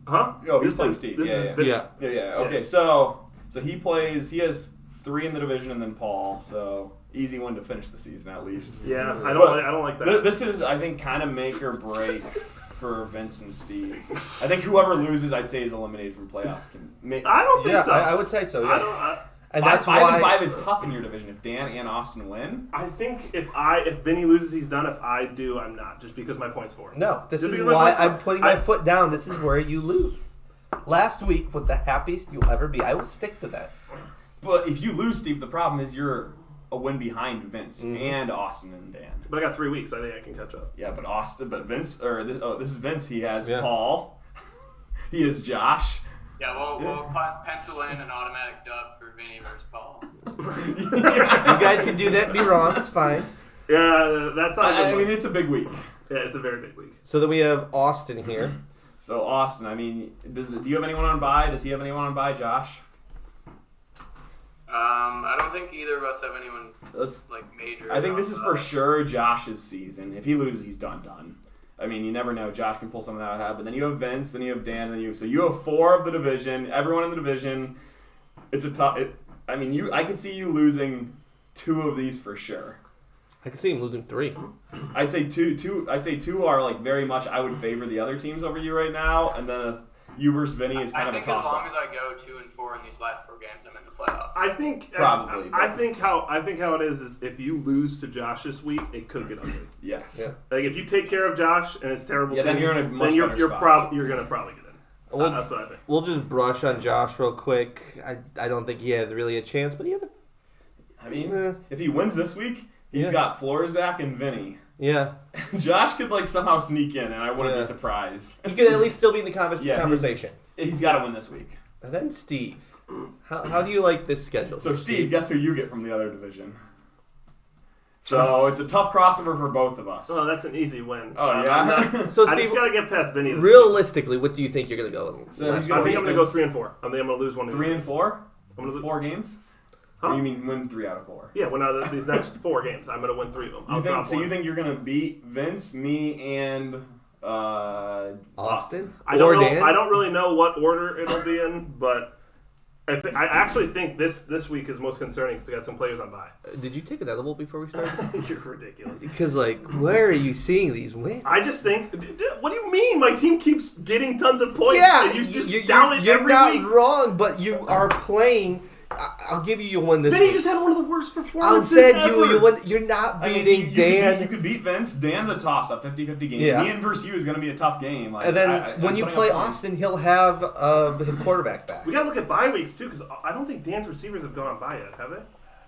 Huh? Oh, he's playing Steve. This Yeah, is yeah. Vinny. Yeah. Yeah. Okay, so he plays. He has 3 in the division, and then Paul. So Easy one to finish the season at least. Yeah, I don't like that. This is, I think, kind of make or break for Vince and Steve. I think whoever loses, I'd say, is eliminated from playoff. I don't think Yeah, so. I would say so. I Yeah. don't. And Five that's and why. 5 is tough in your division. If Dan and Austin win, I think if Vinny loses, he's done. If I do, I'm not. Just because my point's 4. No, this Just is because my why point's I'm 4. putting my foot down. This is where you lose. Last week was the happiest you'll ever be. I will stick to that. but if you lose, Steve, the problem is you're a win behind Vince Mm-hmm. and Austin and Dan. But I got 3 weeks. I think I can catch up. Yeah, but Vince, or this is Vince. He has Yeah. Paul. He has Josh. Yeah, we'll pencil in an automatic dub for Vinny versus Paul. You guys can do that and be wrong. It's fine. Yeah, that's not. I mean, it's a big week. yeah, it's a very big week. So then we have Austin here. So Austin, I mean, do you have anyone on bye? Does he have anyone on bye, Josh? I don't think either of us have anyone major. I think this is for sure Josh's season. If he loses, he's done. I mean, you never know. Josh can pull something out of that. But then you have Vince, then you have Dan, and then so you have 4 of the division. Everyone in the division. It's a tough. I could see you losing 2 of these for sure. I can see him losing 3. I'd say two. I'd say 2 are like very much. I would favor the other teams over you right now, and then you versus Vinny is kind of a I think as long toss-up. as I go 2-4 in these last 4 games, I'm in the playoffs. I think Probably, I but- think how it is if you lose to Josh this week, it could get ugly. Yes. Yeah. Like if you take care of Josh and it's terrible, Yeah, then team, you're in a much then you're better spot. you're gonna probably get in. Well, That's what I think. We'll just brush on Josh real quick. I don't think he had really a chance, but he had I mean, Eh. if he wins this week, he's Yeah. got Florzak and Vinny. yeah. Josh could somehow sneak in, and I wouldn't Yeah. be surprised. He could at least still be in the Yeah, conversation. He's got to win this week. And then Steve. How do you like this schedule? So Steve, guess who you get from the other division? So it's a tough crossover for both of us. Oh, that's an easy win. Oh I'm yeah. not- So I just Steve, gotta get past Vinny. this realistically, what do you think you're going to go in? So he's week. I think I'm gonna go It's 3-4. I think I'm gonna lose one. of 3 these. and 4. I'm gonna lose. 4 games. Huh? Or you mean win 3 out of 4? Yeah, when out of these next 4 games, I'm gonna win 3 of them. I'll You think, drop so one. you think you're gonna beat Vince, me, and Austin? I don't or know. Dan? I don't really know what order it'll be in, but I actually think this week is most concerning because I got some players on bye. Did you take an edible before we started? You're ridiculous. Because, where are you seeing these wins? I just think. What do you mean? My team keeps getting tons of points. Yeah, and you just down it you're every not week. wrong, but you are playing. I'll give you one this Then he week. just had one of the worst I performances said ever. you win. You're not I mean, beating you Dan. you could beat Vince. Dan's a toss-up, 50-50 game. Yeah. Me and versus you is going to be a tough game. And then I'm when you putting play up points. Austin, he'll have his quarterback back. We gotta look at bye weeks too, because I don't think Dan's receivers have gone on bye yet, have they?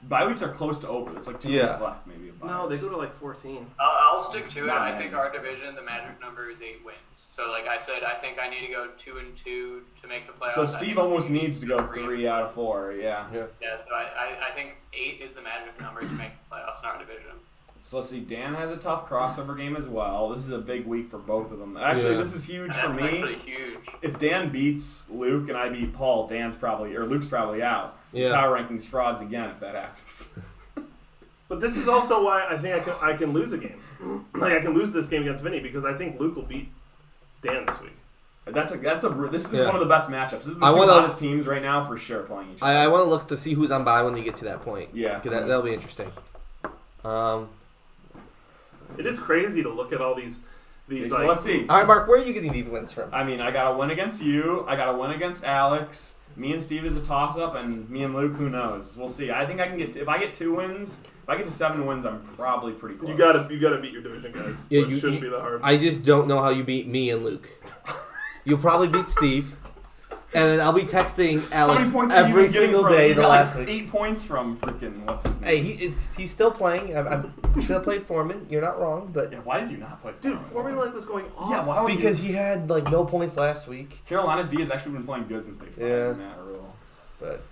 Bye weeks are close to over. It's like 2 Yeah. weeks left, maybe. Of No, they byes. go to like 14. I'll stick to it. Not I many. think our division, the magic number is 8 wins. So, like I said, I think I need to go 2-2 to make the playoffs. So I Steve think almost Steve needs to go 3 out of 4. Yeah. Yeah, so I think 8 is the magic number to make the playoffs in our division. So let's see. Dan has a tough crossover game as well. This is a big week for both of them. Actually, Yeah. this is huge And for that's me. actually huge. If Dan beats Luke and I beat Paul, Luke's probably out. Yeah. Power rankings frauds again if that happens. But this is also why I think I can lose a game. Like I can lose this game against Vinny because I think Luke will beat Dan this week. This is Yeah. one of the best matchups. This is the I 2 wanna- hottest teams right now for sure playing each other. I want to look to see who's on bye when we get to that point. Yeah. 'Cause that'll be interesting. It is crazy to look at all these. Okay, Like, so let's see. All right, Mark, where are you getting these wins from? I mean, I got a win against you. I got a win against Alex. Me and Steve is a toss-up, and me and Luke, who knows? We'll see. I think I can get. If I get 2 wins, if I get to 7 wins, I'm probably pretty close. You gotta beat your division guys. Yeah, Which shouldn't be that hard. I just don't know how you beat me and Luke. You'll probably beat Steve, and then I'll be texting How many Alex points have you every been getting single from? day You the got last like week. 8 points from freaking what's his name? Hey, he's still playing. I should have played Foreman. You're not wrong, but Yeah, why did you not play? Dude, Foreman was going off. Yeah, why would because he had no points last week. Carolina's D has actually been playing good since they Yeah. fired Matt Rule. But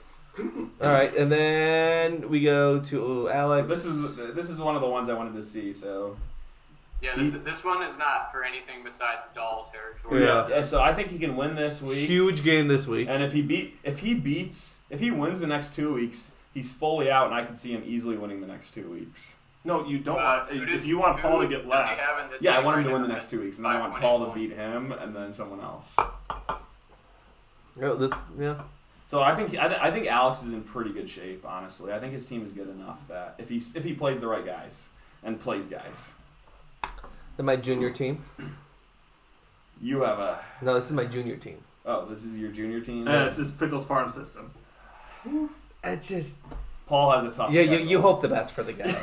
all right, and then we go to Alex. So this is one of the ones I wanted to see. So Yeah, this one is not for anything besides doll territory. Yeah. so I think he can win this week. Huge game this week. And if he wins the next 2 weeks, he's fully out, and I can see him easily winning the next 2 weeks. No, you don't Who want. does- If you want Paul to who get does he last, have in this Yeah, I league want him right to win now? the next 2 weeks, and then I want 5.8 Paul to points. beat him, and then someone else. Yeah. So I think Alex is in pretty good shape. Honestly, I think his team is good enough that if he plays the right guys and plays guys. Then my junior team. You have a No, this is my junior team. oh, this is your junior team. This is Pickles Farm System. It's just Paul has a tough. yeah. schedule. You hope the best for the guy.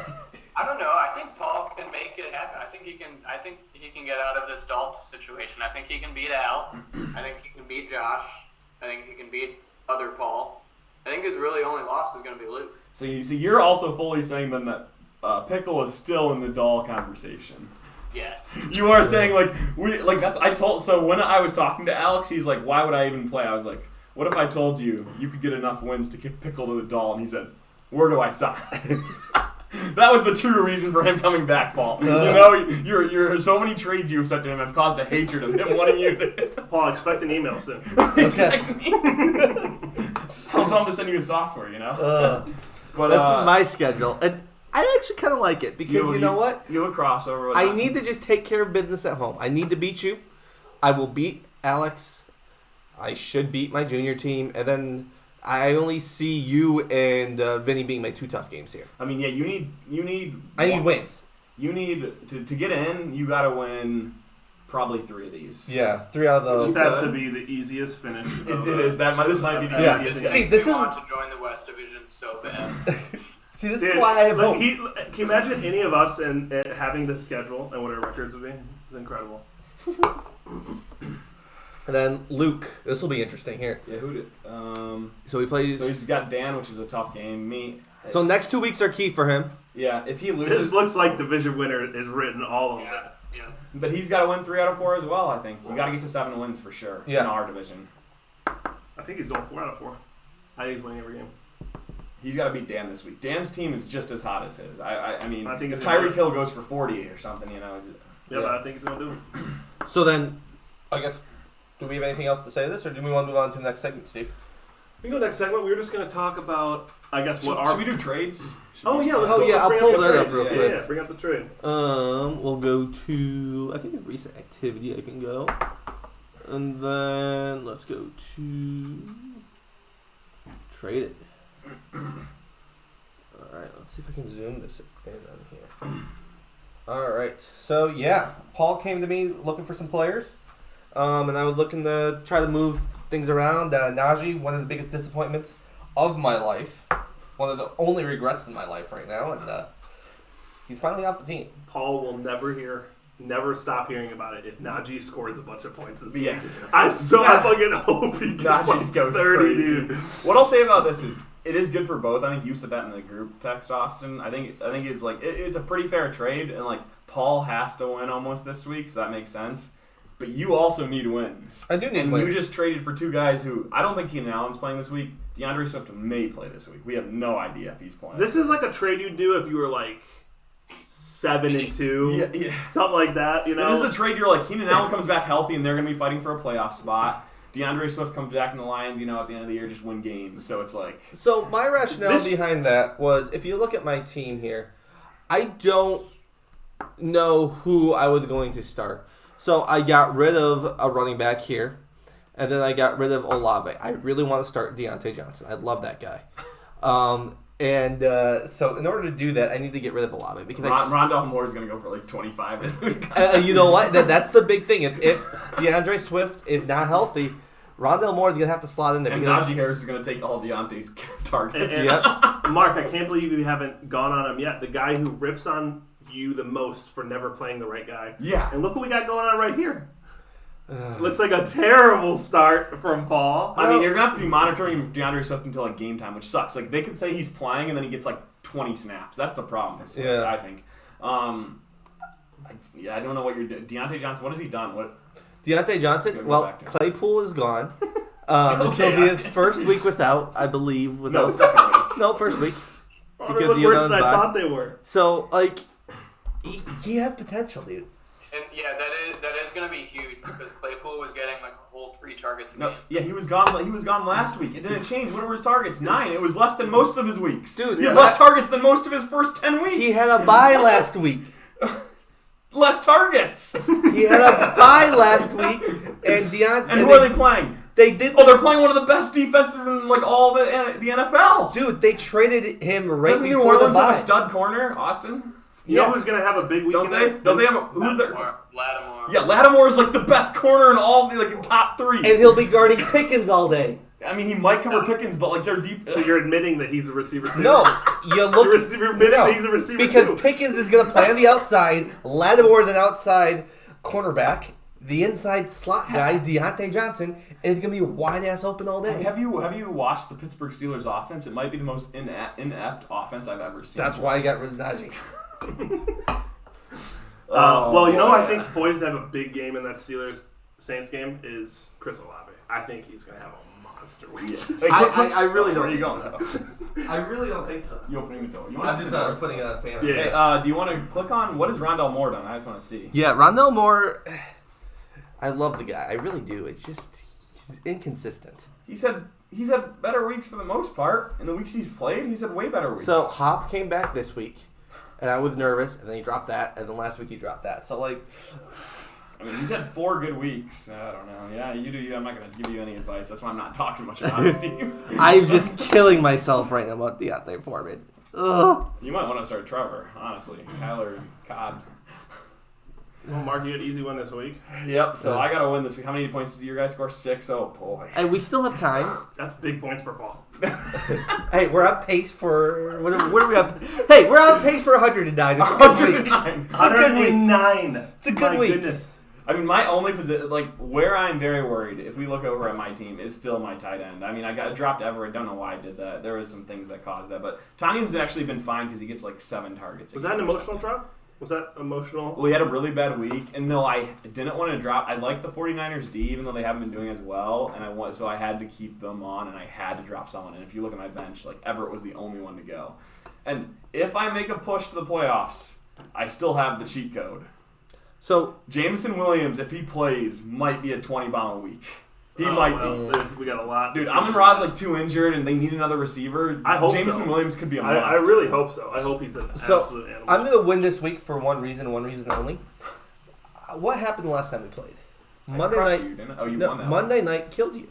I don't know. I think Paul can make it happen. I think he can get out of this Dalt situation. I think he can beat Al. I think he can beat Josh. I think he can beat other Paul. I think his really only loss is going to be Luke. So you're also fully saying then that Pickle is still in the doll conversation. Yes. You are saying that's I told. So when I was talking to Alex, he's like, "Why would I even play?" I was like, "What if I told you could get enough wins to kick Pickle to the doll?" And he said, "Where do I sign?" That was the true reason for him coming back, Paul. You know, you're so many trades you've said to him have caused a hatred of him wanting you to. Paul, expect an email soon. Exactly. I'll tell him to send you a software. You know. But This is my schedule, and I actually kind of like it because you know what? You have a crossover. With I that. need to just take care of business at home. I need to beat you. I will beat Alex. I should beat my junior team, and then I only see you and Vinny being my two tough games here. I mean, yeah, you need. I need wins. You need to get in. You got to win probably 3 of these. Yeah, 3 out of This those. has to be the easiest finish. It is that. This might be the Yeah. easiest. See, game. this we is- want to join the West Division so bad. See, this Dude, is why I have like, hope. can you imagine any of us and having this schedule and what our records would be? It's incredible. And then Luke. This will be interesting here. Yeah, who did? So he plays. So he's got Dan, which is a tough game. Me. So next 2 weeks are key for him. Yeah, if he This loses, looks like division winner is written all over it. Yeah. but he's got to win 3 out of 4 as well. I think you got to get to 7 wins for sure Yeah. in our division. I think he's going 4 out of 4. I think he's winning every game. He's got to beat Dan this week. Dan's team is just as hot as his. I mean, I think if he's gonna Tyreek do Hill goes for 40 or something, you know. Yeah, but I think he's going to do it. So then, I guess, do we have anything else to say to this, or do we want to move on to the next segment, Steve? We go next segment. We were just going to talk about, I guess, what Should our. we do trades? Should Oh we- yeah, let's Oh, go. yeah, Let's I'll bring pull up the that up trade. real Yeah, quick. Yeah, bring up the trade. We'll go to, I think it's recent activity I can go. And then let's go to trade it. Alright, let's see if I can zoom this in on here. Alright, so yeah, Paul came to me looking for some players. And I was looking to try to move things around. Najee, one of the biggest disappointments of my life. One of the only regrets in my life right now. And he's finally off the team. Paul will never stop hearing about it if Najee scores a bunch of points this week. Yes. I fucking hope he gets Najee like just goes 30, crazy. dude. What I'll say about this is it is good for both. I think you said that in the group text, Austin. I think it's like it's a pretty fair trade, and like Paul has to win almost this week, so that makes sense. But you also need wins. I do need and wins. you just traded for 2 guys who I don't think Keenan Allen's playing this week. DeAndre Swift may play this week. We have no idea if he's playing. This is like a trade you'd do if you were like 7-2, yeah. something like that. You know, This is a trade you're like, Keenan Allen comes back healthy and they're going to be fighting for a playoff spot. DeAndre Swift comes back in the Lions, you know, at the end of the year, just win games. So it's like... So my rationale This- behind that was, if you look at my team here, I don't know who I was going to start. So I got rid of a running back here, and then I got rid of Olave. I really want to start Deontay Johnson. I love that guy. So in order to do that, I need to get rid of Olave because Rondell Moore is going to go for like 25 this week. you know what? That's the big thing. If DeAndre Swift is not healthy, Rondell Moore is gonna have to slot in there. And because Najee Harris is going to take all Deontay's targets. And- Yep. Mark, I can't believe you haven't gone on him yet. The guy who rips on you the most for never playing the right guy. Yeah. And look what we got going on right here. Looks like a terrible start from Paul. I mean, you're going to have to be monitoring DeAndre Swift until like game time, which sucks. Like, they could say he's playing and then he gets like 20 snaps. That's the problem with Swift, Yeah. I think. I don't know what you're doing. Deontay Johnson, what has he done? What? Deontay Johnson. Go Well, back to him. Claypool is gone. This will be his first week without, I believe, No, without. second week. No, first week. Oh, Because they look the worse other than I bye. thought they were. So, like, he has potential, dude. And yeah, that is going to be huge because Claypool was getting like a whole 3 targets a No, game. yeah, he was gone. He was gone last week. It didn't change. What were his targets? 9. It was less than most of his weeks. Dude, he had yeah. less targets than most of his first 10 weeks. He had a bye last week. less targets. He had a bye last week, and And who are they playing? They did. Oh, they're playing one of the best defenses in like all of the NFL. Dude, they traded him right Doesn't New before the Orleans have a bye. stud corner, Austin? You know Yeah. who's going to have a big week Don't in they? there? Don't they have who's their? Lattimore. Yeah, Lattimore is like the best corner in all the like top 3. And he'll be guarding Pickens all day. I mean, he might cover Pickens, but like their deep. So you're admitting that he's a receiver too? No, you look. You're admitting that he's a receiver because too. Pickens is going to play on the outside. Lattimore is an outside cornerback. The inside slot guy, Deontay Johnson, is going to be wide ass open all day. Have you watched the Pittsburgh Steelers offense? It might be the most inept offense I've ever seen. That's why I got rid of Najee. Well, you know, boy, I think's poised to have a big game in that Steelers Saints game is Chris Olave. I think he's going to have a monster week. I really Where don't are you think going? so. I really don't think so. You opening the door? You want I'm just putting a fan. Yeah. Hey, do you want to click on what has Rondell Moore done? I just want to see. Yeah, Rondell Moore. I love the guy. I really do. It's just he's inconsistent. He's had better weeks for the most part. In the weeks he's played, he's had way better weeks. So Hop came back this week, and I was nervous, and then he dropped that, and then last week he dropped that. So like, I mean, he's had 4 good weeks. I don't know. Yeah, you do. I'm not going to give you any advice. That's why I'm not talking much about his team. I'm just killing myself right now about Deontay Foreman. Ugh. You might want to start Trevor, honestly. Kyler and Codd. Well, Mark, you had an easy one this week. Yep, so I got to win this week. How many points did your guys score? 6? Oh, boy. And we still have time. That's big points for Paul. Hey, we're on pace for what are we up? Hey, we're on pace for 109. It's a good week. 109. It's a good week. 109. It's a good My week. Goodness. I mean, my only position, like, where I'm very worried, if we look over at my team, is still my tight end. I mean, I got dropped Everett. Don't know why I did that. There was some things that caused that. But Tanyan's actually been fine because he gets, like, 7 targets. Was that an emotional drop? Was that emotional? Well, he had a really bad week, and no, I didn't want to drop. I like the 49ers D, even though they haven't been doing as well, and so I had to keep them on, and I had to drop someone. And if you look at my bench, like Everett was the only one to go. And if I make a push to the playoffs, I still have the cheat code. So Jameson Williams, if he plays, might be a 20-bomb a week. He might be. We got a lot. Dude, Amon-Ra's like 2 injured, and they need another receiver. I hope Jameson so. Williams could be a I monster. really hope so. I hope he's an absolute animal. I'm gonna win this week for one reason only. What happened the last time we played? I Monday crushed night. you, didn't I? Oh, you No, won that Monday night killed you.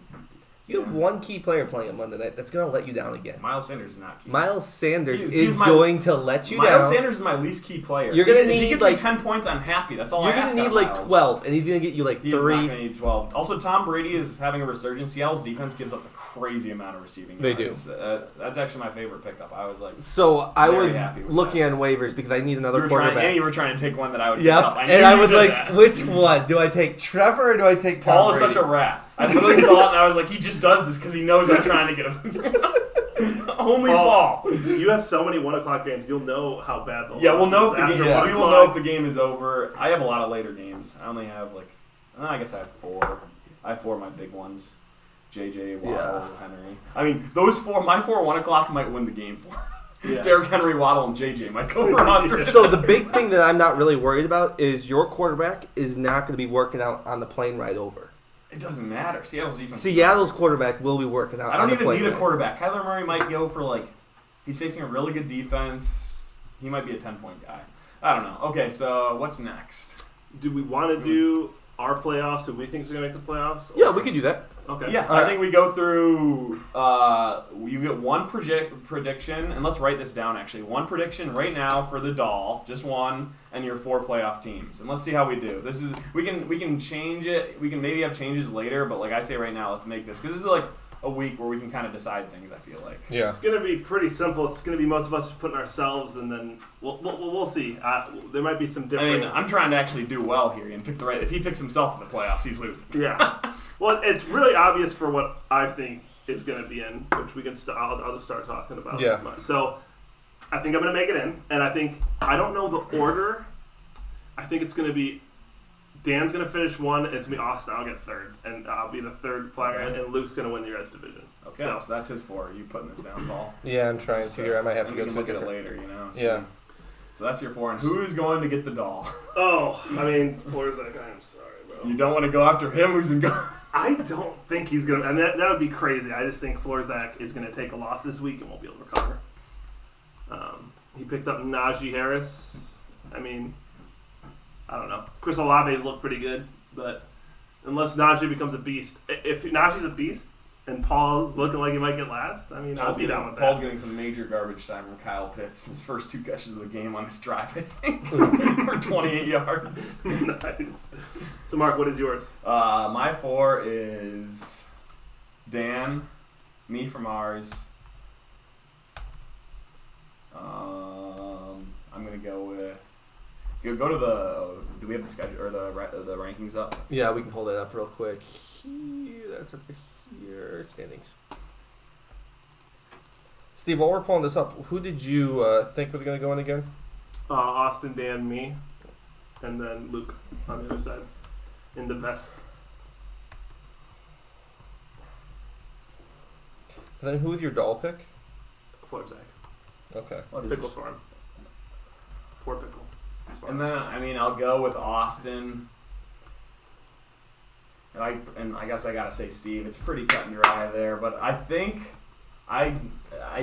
You have Yeah. one key player playing on Monday night that's gonna let you down again. one. Miles Sanders is not key. Miles Sanders He's is my- going to let you Miles down. Sanders is my least key player. You're gonna If need, he gets like- me 10 points, I'm happy. That's all You're I gonna ask need out of like Miles. 12, and he's gonna get you like He's not 3. going to need 12. Also, Tom Brady is having a resurgence. Seattle's defense gives up a crazy amount of receiving They yards. That's actually my favorite pickup. I was like, So I Very was happy with looking that. on waivers because I need you another were, trying, quarterback. and you were trying to take one that I would pick Yep, up. I and knew I you was did like, that. which one? Do I take Trevor or do I take Tom Paul is Brady? such a rat. I literally saw it and I was like, he just does this because he knows I'm trying to get him. Only Paul. You have so many 1 o'clock games. You'll know how bad the Yeah, we'll loss know is if the after game. 1 We will o'clock. know if the game is over. I have a lot of later games. I only have like, I guess I have 4. I have 4 of my big ones. JJ, Waddle, Henry. I mean, those 4. My 4 1 o'clock might win the game for. Yeah. Derrick Henry, Waddle, and JJ might go for 100. So the big thing that I'm not really worried about is your quarterback is not going to be working out on the plane ride over. It doesn't matter. Seattle's defense. Seattle's quarterback will be working out. I don't on the even plane need a ride. quarterback. Kyler Murray might go for like, he's facing a really good defense. He might be a 10-point guy. I don't know. Okay, so what's next? Do we want to do our playoffs? Who we think is going to make the playoffs? Yeah, we could do that. Okay. Yeah, All I right. think we go through. You get one prediction, and let's write this down. Actually, one prediction right now for the doll, just one, and your 4 playoff teams, and let's see how we do. This is we can change it. We can maybe have changes later, but like I say right now, let's make this because this is like a week where we can kind of decide things. I feel like. Yeah. It's going to be pretty simple. It's going to be most of us just putting ourselves, and then we'll see. There might be some I different. mean, I'm trying to actually do well here and pick the right. If he picks himself in the playoffs, he's losing. Yeah. Well, it's really obvious for what I think is going to be in, which we can. I'll just start talking about. Yeah. So, I think I'm going to make it in, and I don't know the order. I think it's going to be Dan's going to finish 1, and it's going to be Austin. I'll get 3rd, and I'll be the 3rd flyer, and Luke's going to win the rest division. Okay, So, so that's his 4. You putting this down, Paul? Yeah, I'm trying to. Here, I might have to And go we can to a look at it different. later. You know. Yeah. So that's your 4. And who's going to get the doll? oh, I mean, Florzak, I'm sorry, bro. You don't want to go after him. Who's been going? I don't think he's going to, and that would be crazy. I just think Florzak is going to take a loss this week and won't be able to recover. He picked up Najee Harris. I mean, I don't know. Chris Olave's looked pretty good, but Unless Najee becomes a beast. If Najee's a beast and Paul's looking like he might get last, I mean, I'll be down with Paul's that. getting some major garbage time from Kyle Pitts. His first 2 catches of the game on this drive, I think, for 28 yards. Nice. So, Mark, what is yours? My 4 is Dan, me from ours. I'm gonna go with. Go to the. Do we have the schedule or the rankings up? Yeah, we can pull that up real quick. Here, that's over here. Standings. Steve, while we're pulling this up, who did you think was going to go in again? Austin, Dan, me, and then Luke on the other side in the vest. And then who would your doll pick? Florzac. Okay. Pickle farm. Poor pickle. It's farm. And then I'll go with Austin. And I guess I gotta say Steve. It's pretty cut and dry there, but I think I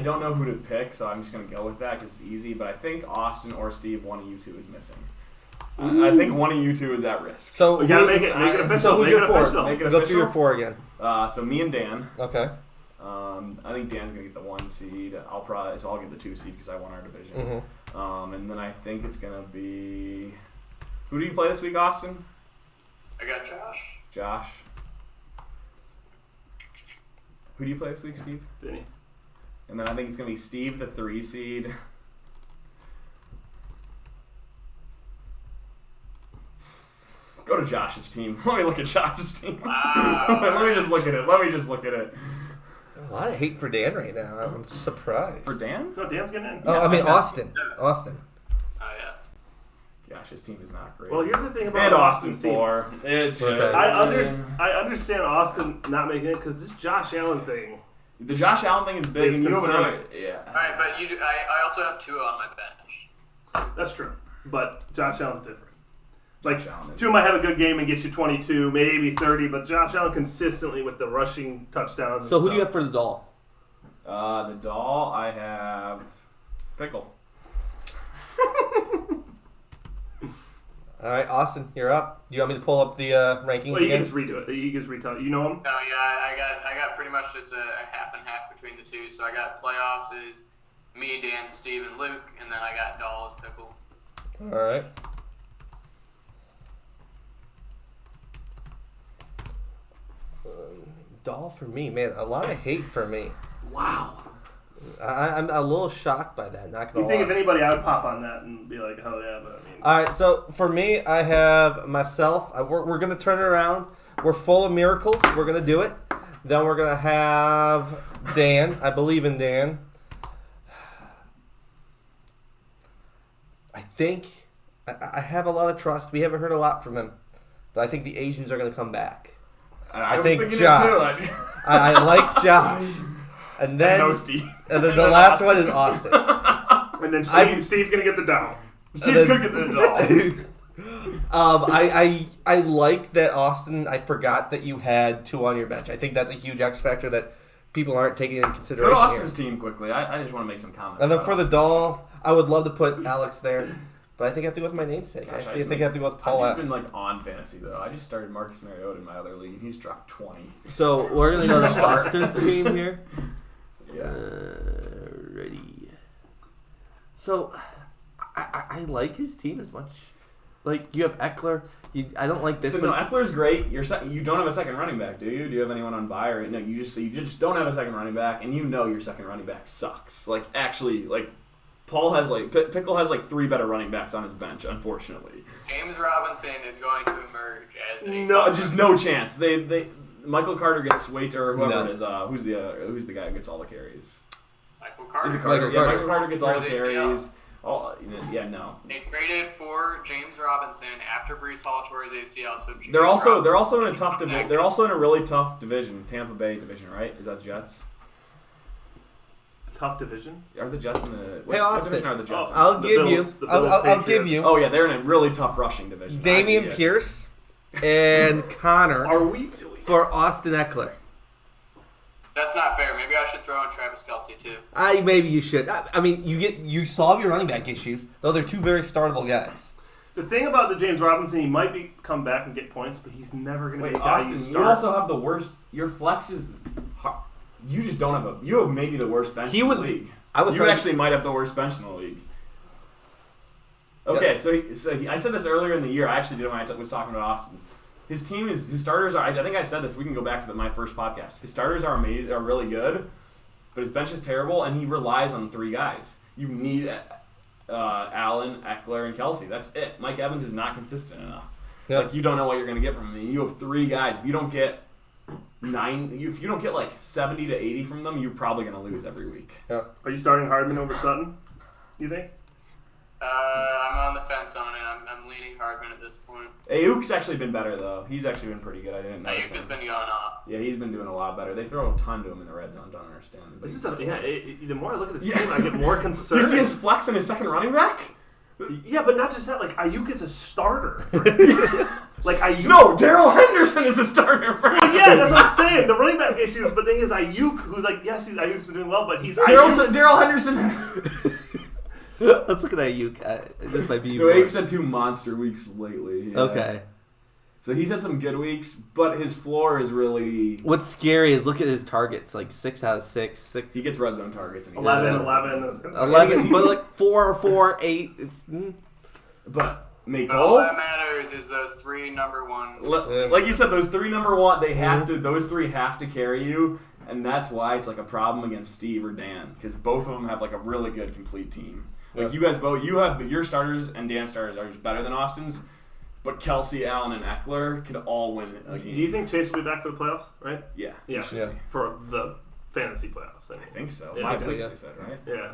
don't know who to pick, so I'm just gonna go with that because it's easy. But I think Austin or Steve, one of you two is missing. I think one of you two is at risk. So we gotta make it official. So who's Make your it 4? official. Make it Go official? through your 4 again. So me and Dan. Okay. I think Dan's gonna get the 1 seed. I'll get the 2 seed because I won our division. Mm-hmm. And then I think it's gonna be. Who do you play this week, Austin? I got Josh. Josh. Who do you play this week, Steve? Vinny. And then I think it's gonna be Steve, the 3 seed. Go to Josh's team. Let me look at Josh's team. Wow. Let me just look at it. A lot of hate for Dan right now. I'm surprised. For Dan? No, Dan's getting in. Oh, I mean Yeah. Austin. Austin. Oh yeah. Gosh, his team is not great. Well, here's the thing about and Austin's Austin team. 4. It's Okay. I understand Austin not making it because this Josh Allen thing. The Josh Allen thing is big, It's and you have concerning. another. Yeah. All right, but I also have Tua on my bench. That's true, but Josh Allen's different. Like, Josh Allen is- Tua might have a good game and get you 22, maybe 30, but Josh Allen consistently with the rushing touchdowns. So and who do you stuff. have for the doll? The doll, I have Pickle. All right, Austin, you're up. Do you want me to pull up the rankings Well, you can again? just redo it. You can just retell it. You know him? No, yeah, I got pretty much just a half and half between the two. So I got playoffs is me, Dan, Steve, and Luke, and then I got Doll as Pickle. All right. Doll for me, man. A lot of hate for me. Wow. I'm a little shocked by that. Not gonna You think lie. if anybody, I would pop on that and be like, hell yeah, but I mean. All right, so for me, I have myself. We're going to turn it around. We're full of miracles. We're going to do it. Then we're going to have Dan. I believe in Dan. I think I have a lot of trust. We haven't heard a lot from him, but I think the Asians are going to come back. I was think thinking Josh. it too. I like Josh. And then, No, Steve. and then the last one is Austin. And then Steve's going to get the down. Steve then- could get the doll. I like that Austin. I forgot that you had 2 on your bench. I think that's a huge X factor that people aren't taking into Go to consideration here. Austin's team quickly. I just want to make some comments. And then about for the Austin's doll, I would love to put Alex there, but I think I have to go with my namesake. Gosh, I think I have to go with I've Paul just F. been like on fantasy though. I just started Marcus Mariota in my other league, and he's dropped 20. So we're gonna go to Austin's team here. Yeah. Ready. So I like his team as much. Like you have Eckler. I don't like this So one. no, Eckler's great. You don't have a second running back, do you? Do you have anyone on bye or no? You just don't have a second running back, and you know your second running back sucks. Like actually, like Paul has Pickle has 3 better running backs on his bench. Unfortunately, James Robinson is going to emerge as a no, just no chance. They Michael Carter gets weight or whoever No. it is. Who's the guy who gets all the carries? Michael Carter. Is it Carter? Michael Yeah, Carter. Michael Carter gets all the Where's ACL? carries. No. They traded for James Robinson after Brees Hall tore his ACL. So James They're also Robinson in a tough can come division. back. They're also in a really tough division, Tampa Bay division, right? Is that the Jets? Tough division. Are the Jets in the? What, Hey, what Austin. division are the Jets? in? I'll The give Bills- you. the Bills, I'll give Patriots. you. Oh yeah, they're in a really tough rushing division. Damian I get it. Pierce and Connor Are we doing? for Austin Eckler. That's not fair. Maybe I should throw in Travis Kelce too. Maybe you should. I mean, you solve your running back issues. Though they're 2 very startable guys. The thing about the James Robinson, he might come back and get points, but he's never going to be Wait, a guy Austin, you you start. also have the worst. Your flex is. You just don't have You have maybe the worst bench in the league. I would You probably- actually might have the worst bench in the league. Okay, so I said this earlier in the year. I actually did when I was talking about Austin. His team is his starters are. I think I said this. We can go back to my first podcast. His starters are amazing, are really good, but his bench is terrible, and he relies on 3 guys. You need Allen, Eckler, and Kelsey. That's it. Mike Evans is not consistent enough. Yep. Like you don't know what you're going to get from him. You have 3 guys. If you don't get 9, if you don't get like 70 to 80 from them, you're probably going to lose every week. Are you starting Hardman over Sutton? You think? I'm on the fence on it. I'm leaning Hardman at this point. Ayuk's actually been better though. He's actually been pretty good. I didn't notice Ayuk has him. been going off. Yeah, he's been doing a lot better. They throw a ton to him in the red zone. Don't understand. This is the more I look at this Yeah. team, I get more Do concerned. you see his flex in his second running back? Yeah, but not just that. Like Ayuk is a starter. Like Ayuk. No, Darrell Henderson is a starter for him. Yeah, that's what I'm saying. The running back issues, but the thing is Ayuk, who's like, yes, Ayuk's been doing well, but he's Ayuk. Darrell Henderson. Let's look at that. This might be. No, Ayuk's had 2 monster weeks lately. Yeah. Okay. So he's had some good weeks, but his floor is really. What's scary is look at his targets. Like 6 out of 6. He gets red zone targets. And he's 11. 11, but like 4, 8. It's. But All that Mako, matters is those 3 number 1. like you said, those 3 number 1, they have to. Those 3 have to carry you, and that's why it's like a problem against Steve or Dan because both of them have like a really good complete team. Like you guys both, you have your starters and Dan's starters are just better than Austin's, but Kelsey, Allen, and Eckler could all win a game. Do you think Chase will be back for the playoffs? Right? Yeah. Yeah. he should Yeah. be. For the fantasy playoffs. I I mean. think so. Yeah, 5 I think weeks so, they said, right? Yeah.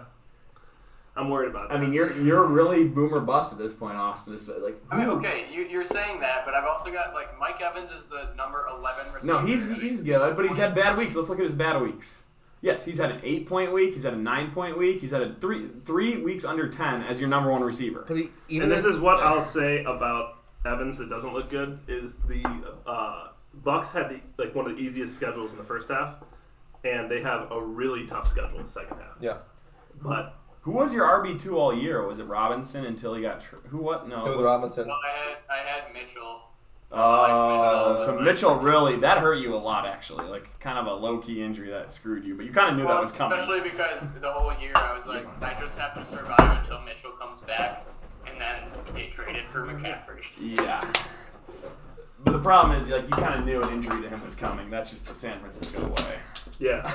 I'm worried about that. I mean, you're really boomer bust at this point, Austin. It's like I mean, okay, you're saying that, but I've also got like Mike Evans is the number 11 receiver. no, he's good, but he's had bad weeks. Let's look at his bad weeks. Yes, he's had an 8-point week. He's had a 9-point week. He's had a three weeks under 10 as your number 1 receiver. But even And this is what I'll say about Evans that doesn't look good is the Bucks had one of the easiest schedules in the first half, and they have a really tough schedule in the second half. Yeah. But Who was your RB2 all year? Was it Robinson until he got who? What? No. With Robinson. Well, I had Mitchell. Oh, so Mitchell. Mitchell really that hurt you a lot actually, like kind of a low key injury that screwed you, but you kind of knew that was coming. Especially because the whole year I was like, I just have to survive until Mitchell comes back, and then they traded for McCaffrey. Yeah. But the problem is, like, you kind of knew an injury to him was coming. That's just the San Francisco way. yeah,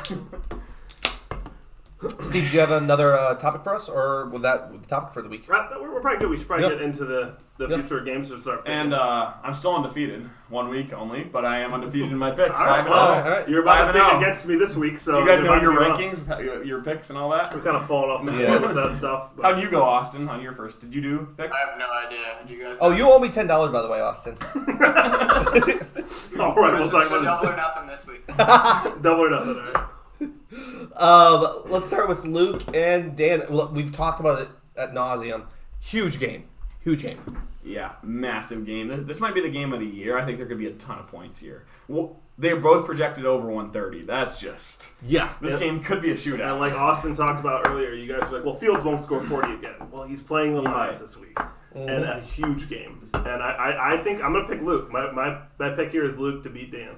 Steve, do you have another topic for us, or was that the topic for the week? we're probably good. We should probably Yep. get into the Yep. future games to start. picking. And I'm still undefeated. 1 week only, but I am undefeated in my picks. All right, 5-0. well, all right. You're about to 5-0. pick against me this week, so Do you guys know you're your about to be rankings, your picks, and all that? We're kind of falling off the Yes. board with that stuff. but- How'd you go, Austin, on your first? Did you do picks? I have no idea. Do you guys? Oh, you owe me $10, by the way, Austin. All right, we'll Just talk go about double or nothing this week. this. Double or nothing. All right. Let's start with Luke and Dan. Well, we've talked about it at nauseum. Huge game. Yeah, massive game. This might be the game of the year. I think there could be a ton of points here. Well, they're both projected over 130. That's just... Yeah. This game could be a shootout. And like Austin talked about earlier, you guys were like, well, Fields won't score 40 again. Well, he's playing the Lions this week. And a huge game. And I think I'm going to pick Luke. My pick here is Luke to beat Dan.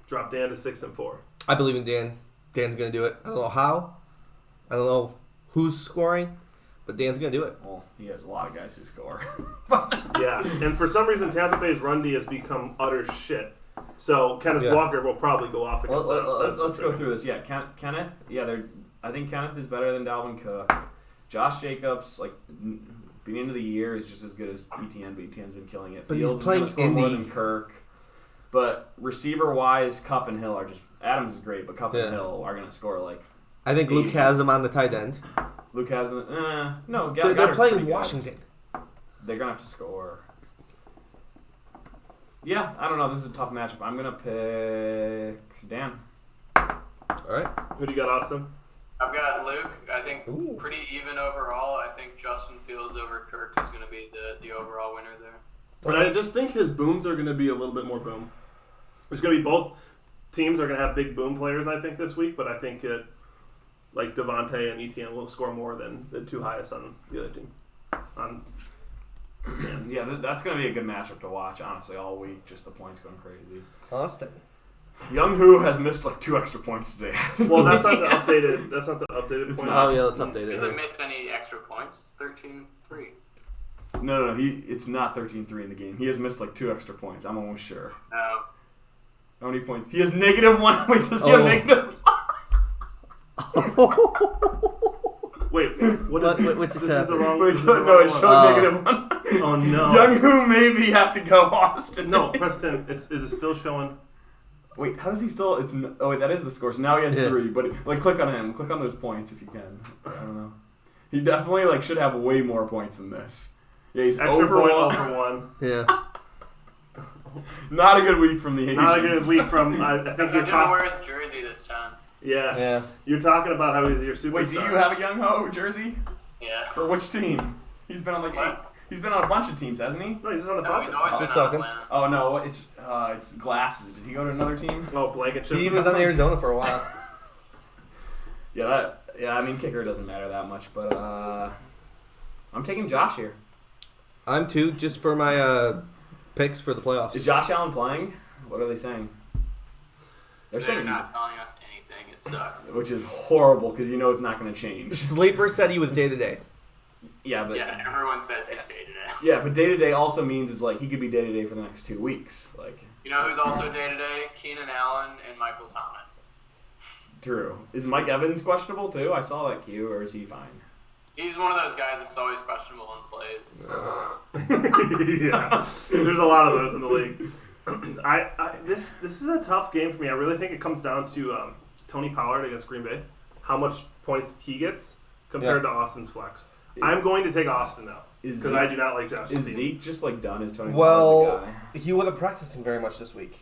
Drop Dan to 6-4. I believe in Dan. Dan's going to do it. I don't know how. I don't know who's scoring, but Dan's going to do it. Well, he has a lot of guys who score. Yeah. And for some reason, Tampa Bay's run D has become utter shit. So Kenneth Yeah. Walker will probably go off against that. Let's go through this. Yeah, Kenneth. Yeah, I think Kenneth is better than Dalvin Cook. Josh Jacobs, like beginning of the year, is just as good as ETN. But ETN's been killing it. But he's Fields playing is gonna score more Indy. than Kirk. But receiver wise, Kupp and Hill are just Adams is great, but Kupp Yeah. and Hill are gonna score like. I think Luke has him on the tight end. Luke has no. They're Goddard's playing pretty good. Washington. They're gonna have to score. Yeah, I don't know. This is a tough matchup. I'm gonna pick Dan. All right. Who do you got, Austin? I've got Luke. I think Ooh. pretty even overall. I think Justin Fields over Kirk is going to be the overall winner there. But I just think his booms are going to be a little bit more boom. There's going to be both teams are going to have big boom players, I think, this week. But I think like Devontae and ETN will score more than the two highest on the other team. On Yeah, that's going to be a good matchup to watch, honestly, all week. Just the points going crazy. Austin. Young Hu has missed like 2 extra points today. Well, that's not the updated. That's not the updated It's point. not. Oh, yeah, let's update He it. hasn't missed any extra points. It's 13-3. No, it's not 13-3 in the game. He has missed like 2 extra points. I'm almost sure. No. How many points? He has -1. Wait, does he have negative? Wait, Which this is is the happening? wrong. Wait, this is the no, wrong it one. showed -1. Oh no. Young Hu maybe have to go Austin. No, Preston. Is it still showing? Wait, how does he still? Oh wait, that is the score. So now he has Yeah. 3. But like, click on him. Click on those points if you can. I don't know. He definitely like should have way more points than this. Yeah, he's Extra over point, 1. 0 for 1. Yeah. Not a good week from the Asians. Not a good week from. I think He you're didn't talking. wear his jersey this time. Yeah. Yeah. You're talking about how he's your superstar. Wait, do you have a Young Ho jersey? Yeah. For which team? He's been on like 8. What? He's been on a bunch of teams, hasn't he? No, he's just on the No, Falcons. he's always been Just on Falcons. Atlanta. Oh no, it's glasses. Did he go to another team? Oh, Blankenship. He was on Arizona for a while. Yeah, I mean kicker doesn't matter that much, but I'm taking Josh here. I'm too, just for my picks for the playoffs. Is Josh Allen playing? What are they saying? They're They're saying not telling us anything. It sucks. which is horrible because you know it's not going to change. Sleeper said he was day to day. Yeah, but Yeah, everyone says he's day to day. yeah, but day to day also means is like he could be day to day for the next 2 weeks. Like You know who's also day to day? Keenan Allen and Michael Thomas. True. Is Mike Evans questionable too? I saw that cue, or is he fine? He's one of those guys that's always questionable in plays. Yeah, there's a lot of those in the league. This is a tough game for me. I really think it comes down to Tony Pollard against Green Bay, how much points he gets compared to Austin's flex. I'm going to take Austin now Is because I do not like Josh. Is Zeke just like done? Is Tony Pollard Well, the guy? he wasn't practicing very much this week.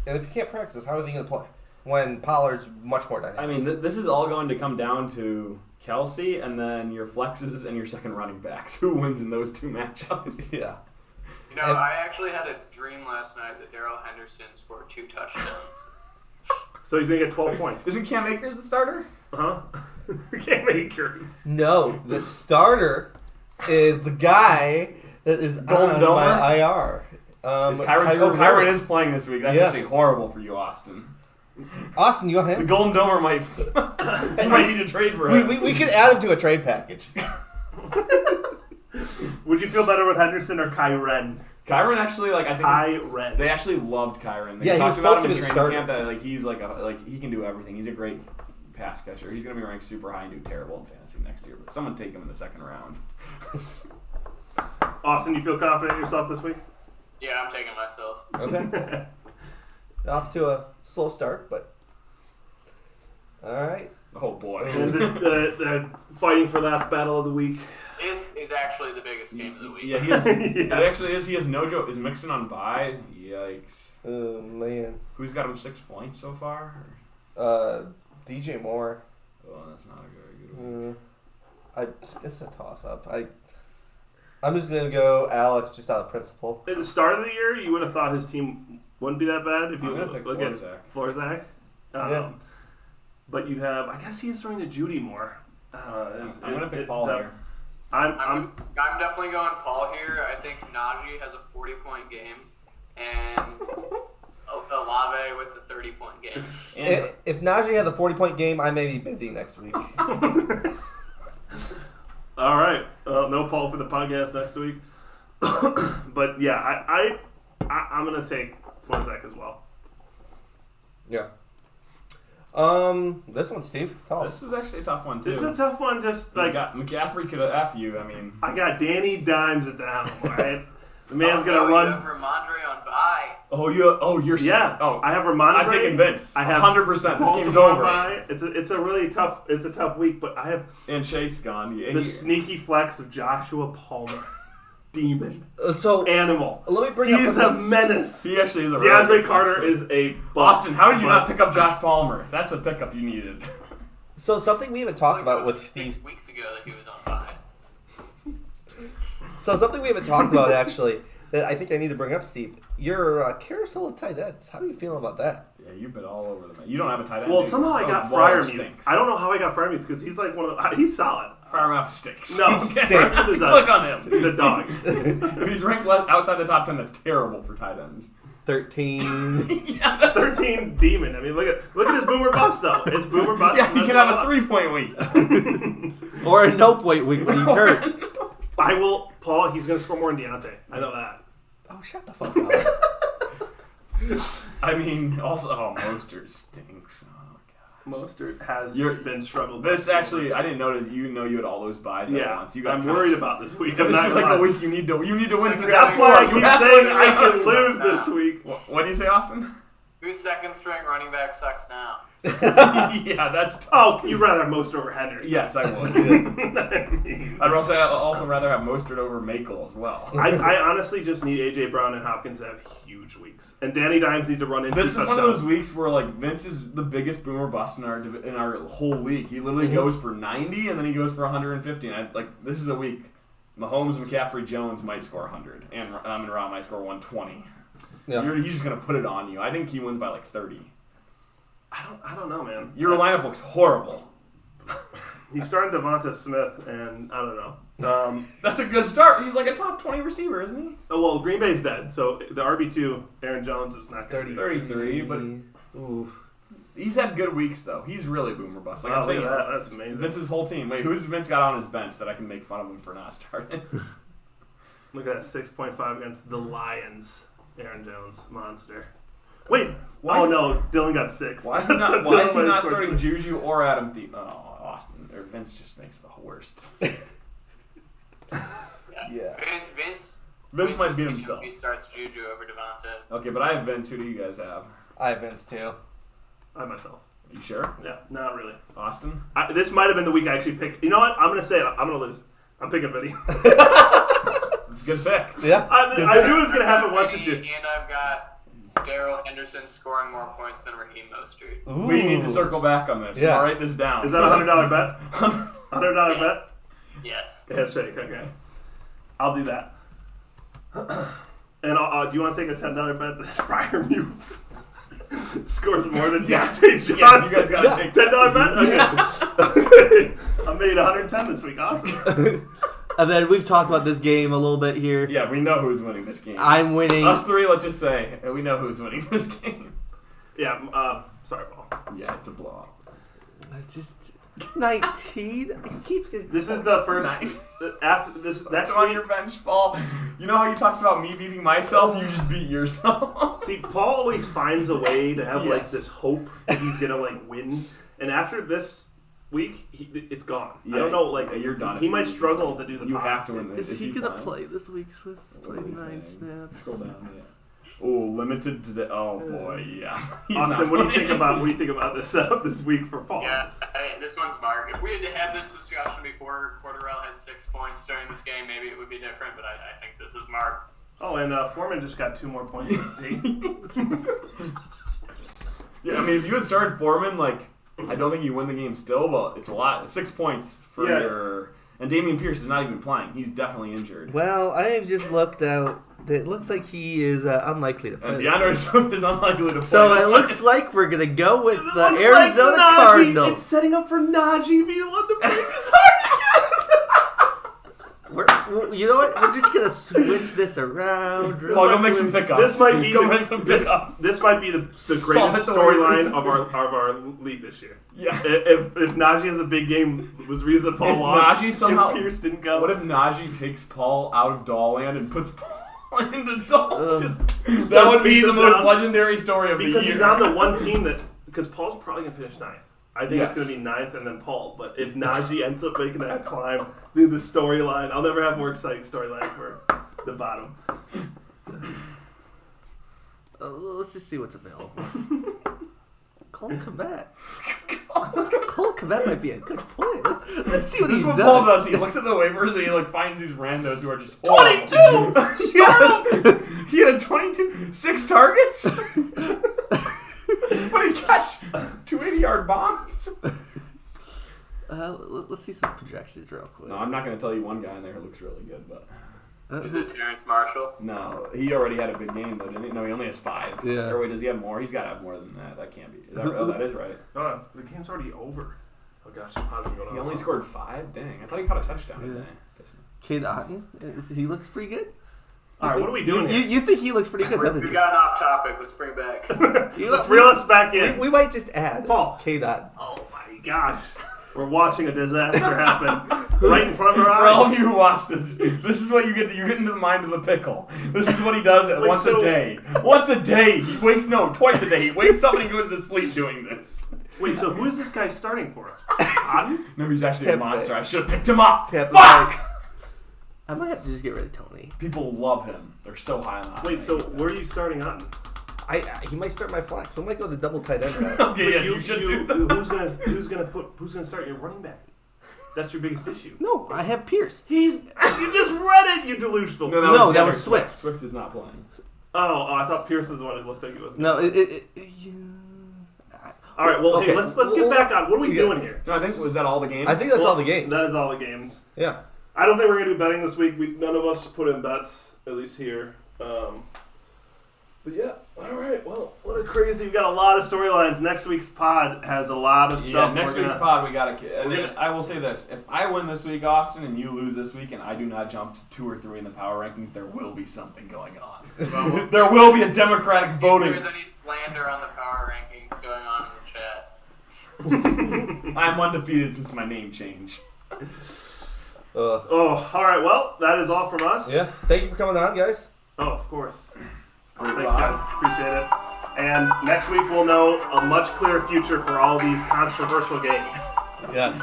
And if you can't practice, how are they going to play? When Pollard's much more dynamic. I mean, this is all going to come down to Kelsey and then your flexes and your second running backs. Who wins in those 2 matchups? yeah. You know, And- I actually had a dream last night that Darrell Henderson scored 2 touchdowns. So he's gonna get 12 points. Isn't Cam Akers the starter? Huh? Can't make yours. No, the starter is the guy that is Golden on Domer? my IR. Kyron is playing this week. That's Yeah. actually horrible for you, Austin. Austin, you want The him? Golden Domer might you might need to trade for him. We could add him to a trade package. Would you feel better with Henderson or Kyren? Kyron actually, like I think Kyren. they actually loved Kyron. They Yeah, he talked was about him supposed in to be the training starter. camp that like he's like he can do everything. He's a great pass catcher. He's gonna be ranked super high and do terrible in fantasy next year. But someone take him in the 2nd round. Austin, you feel confident in yourself this week? Yeah, I'm taking myself. Okay. Off to a slow start, but all right. Oh boy. And the fighting for last battle of the week. This is actually the biggest game of the week. Yeah, he is. Yeah. It actually is. He has no joke. Is Mixon on bye? Yikes. Oh man. Who's got him 6 points so far? DJ Moore. Oh, that's not a very good one. This is a toss up. I'm just gonna go Alex just out of principle. At the start of the year, you would have thought his team wouldn't be that bad if you I'm gonna pick look at Florzak. Florzak. Yeah. But you have, I guess he is throwing to Judy more. I'm gonna pick Paul tough. here. I'm I'm definitely going Paul here. I think Najee has a 40-point game, and Olave with a 30-point game. And If Najee had the 40-point game, I may be busy next week. all right. No Paul for the podcast next week. But yeah, I'm gonna take Florzak as well. Yeah. This one, Steve. Tell this us. is actually a tough one too. This is a tough one. Just He's like got McCaffrey could have F you. I mean, I got Danny Dimes at the helm. All right, the man's no, gonna You run. have Ramondre on bye. you're Yeah. Oh, I have Ramondre. I'm taking Vince. I have 100%. This game's Baltimore over. bye. It's a really tough. It's a tough week, but I have And Chase gone. Yeah, the sneaky flex of Joshua Palmer, demon, So animal. let me bring He's up a menace. he actually is a DeAndre really good Carter flex. is a bust. Austin, how did you but- not pick up Josh Palmer? That's a pickup you needed. So something we haven't talked about with 6 Steve. weeks ago that he was on bye. So something we haven't talked about actually that I think I need to bring up, Steve. Your carousel of tight ends. How are you feeling about that? Yeah, you've been all over the map. You don't have a tight end. Well, do you? somehow I Oh, got Waller Freiermuth. stinks. I don't know how I got Freiermuth because he's like one of the. He's solid. Fire him out sticks. No, Marcus is Click on him. the dog. If he's ranked outside the top 10, that's terrible for tight ends. 13. Yeah, 13 demon. I mean, look at his boomer bust though. It's boomer bust. yeah, he can have a 3-point week. Or a no point week when he hurt. I will, Paul. He's gonna score more than Deontay. I know that. Oh, shut the fuck up. I mean, also, Mostert stinks. Oh, God. Mostert has You're- been struggled. This by actually, I didn't notice. You had all those buys at once. You got I'm kinda worried s- about this week. This I'm not is like gonna a lie. week you need to win 3 That's why I keep saying I can lose now. this week. What do you say, Austin? Whose second string running back sucks now? Yeah, that's tough. Oh, you'd rather have Most over Henderson. Yes, I would. I mean, I'd also rather have Mostert over Makel as well. I honestly just need A.J. Brown and Hopkins to have huge weeks. And Danny Dimes needs to run into This is one of touchdowns. those weeks where like Vince is the biggest boomer bust in our whole league. He literally goes for 90 and then he goes for 150. And this is a week. Mahomes, McCaffrey, Jones might score 100, and Amon-Ra might score 120. Yeah. He's just gonna put it on you. I think he wins by like 30. I don't know, man. Your lineup looks horrible. He's starting Devonta Smith, and I don't know. That's a good start. He's like a top 20 receiver, isn't he? Oh, well, Green Bay's dead, so the RB2, Aaron Jones, is not going to be 33, but Oof. he's had good weeks though. He's really boomer bust. Like Wow, I'm saying, look at that. That's amazing. Vince's whole team. Wait, who's Vince got on his bench that I can make fun of him for not starting? Look at that 6.5 against the Lions. Aaron Jones, monster. Wait, Why is- no, Dylan got 6. Why is he not, Dylan might have scored starting 6. Juju or Adam Thielen? Oh, Austin or Vince just makes the worst. Yeah. Vince Vince might this beat week himself. He starts Juju over Devonta. Okay, but I have Vince. Who do you guys have? I have Vince too. I myself. Are you sure? Yeah, not really. Austin? This might have been the week I actually picked. You know what? I'm going to say it. I'm going to lose. I'm picking Vinny. It's a good pick. Yeah. I knew it was going to happen once this year. And I've got Darrell Henderson scoring more points than Raheem Mostert. Ooh. We need to circle back on this. Yeah. I'll write this down. Is that a $100 bet? $100 bet? Yes. Handshake, okay. I'll do that. And do you want to take a $10 bet that Fryer Mute scores more than Deontay Johnson? Yes, you guys gotta take $10 bet? Okay. I made 110 this week. Awesome. And then we've talked about this game a little bit here. Yeah, we know who's winning this game. I'm winning. Us three, let's just say, we know who's winning this game. Yeah, sorry, Paul. Yeah, it's a blowout. Just 19. It keeps getting. This is the first. After this next on week. your bench, Paul. You know how you talked about me beating myself? You just beat yourself. See, Paul always finds a way to have like Yes. this hope that he's gonna like win, and after this week, it's gone. Yeah, I don't know, like you're done if He you might lose struggle this to do the. You pods. have to win this. Is he gonna playing? play this week? Swift What played are we 9 saying? snaps. Scroll down. Yeah. Oh, limited to the. Oh boy, yeah. He's Austin, not what do you think playing. about this this week for Paul? Yeah, this one's Mark. If we had had this discussion before Cordarrelle had 6 points during this game, maybe it would be different, but I think this is Mark. Oh, and Foreman just got 2 more points this week. Yeah, I mean, if you had started Foreman, like, I don't think you win the game still, but it's a lot. 6 points for Yeah. your. And Dameon Pierce is not even playing. He's definitely injured. Well, I have just looked out. It looks like he is unlikely to play. And this DeAndre week. Swift is unlikely to play. So it looks like we're gonna go with the Looks like Arizona Najee- Cardinals. It's setting up for Najee being the one to break his heart. You know what? We're just gonna switch this around. Paul, go make some pickups. This might be Go make some pickups. this might be the greatest the storyline waivers. of our league this year. Yeah. If Najee has a big game, was the reason that Paul If lost. Najee somehow- if Pierce didn't go. What if Najee takes Paul out of Dollland and puts Paul into Doll? Ugh. That would be beat the him most down. legendary story of the year. Because he's on the one team that because Paul's probably gonna finish 9th. I think Yes. it's gonna be 9th and then Paul. But if Najee ends up making that climb, dude, the storyline. I'll never have more exciting storyline for the bottom. Let's just see what's available. Cole Kmet. Cole Kmet might be a good play. Let's see what This he's is what done. Paul does. He looks at the waivers and he like finds these randos who are just horrible. 22! Yeah. He had 22, 6 targets. But he catch 280-yard bombs. Let's see some projections real quick. No, I'm not going to tell you one guy in there who looks really good, but Is it Terrence Marshall? no, he already had a big game though, didn't he? No, he only has 5. Yeah. Or wait, does he have more? He's got to have more than that. That can't be. Is that, oh, that is right. No, the game's already over. Oh gosh, pause me going on. He only scored 5? Dang, I thought he caught a touchdown Yeah. today. Cade Otton, he looks pretty good. All right, what are we doing here? You think he looks pretty good, doesn't We've he? gotten off topic. Let's bring it back. Let's reel us back in. We might just add Paul. Cade Otton. Oh my gosh. We're watching a disaster happen right in front of our For all of eyes. you who watch this, this is what you get. You get into the mind of the pickle. This is what he does Wait, once so- a day. Once a day. He wakes, no, twice a day. He wakes up and he goes to sleep doing this. Wait, so who is this guy starting for? Otten? No, he's actually a Tampa monster. Bay. I should have picked him up. Tampa Fuck! Bay. I might have to just get rid of Tony. People love him. They're so high on him. Wait, so where are you starting Otten? He might start my flex. We might go the double tight end route. Okay, yes, you should do that. Who's gonna start your running back? That's your biggest issue. No, I have Pierce. You just read it, you delusional. No, that Taylor was Swift. Swift is not playing. Oh, I thought Pierce is the one it looked like he was. No, All right, well, hey, Okay. let's get back on. What are we Yeah. doing here? No, I think, was that all the games? I think that's Well, all the games. That is all the games. Yeah. I don't think we're gonna do betting this week. None of us put in bets, at least here. But yeah, all right. Well, what a crazy! We've got a lot of storylines. Next week's pod has a lot of Yeah, stuff. next we're week's gonna- pod we got to. And we're then gonna- I will say this: if I win this week, Austin, and you lose this week, and I do not jump to 2 or 3 in the power rankings, there will be something going on. Well, There will be a democratic if voting. there's any slander on the power rankings going on in the chat. I'm undefeated since my name changed. Oh, all right. Well, that is all from us. Yeah. Thank you for coming on, guys. Oh, of course. Great Thanks, ride. guys. Appreciate it. And next week we'll know a much clearer future for all these controversial games. Yes.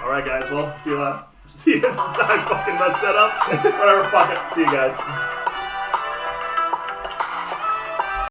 All right, guys. Well, see you last. See you. I fucking messed that up. Whatever. Fuck it. See you guys.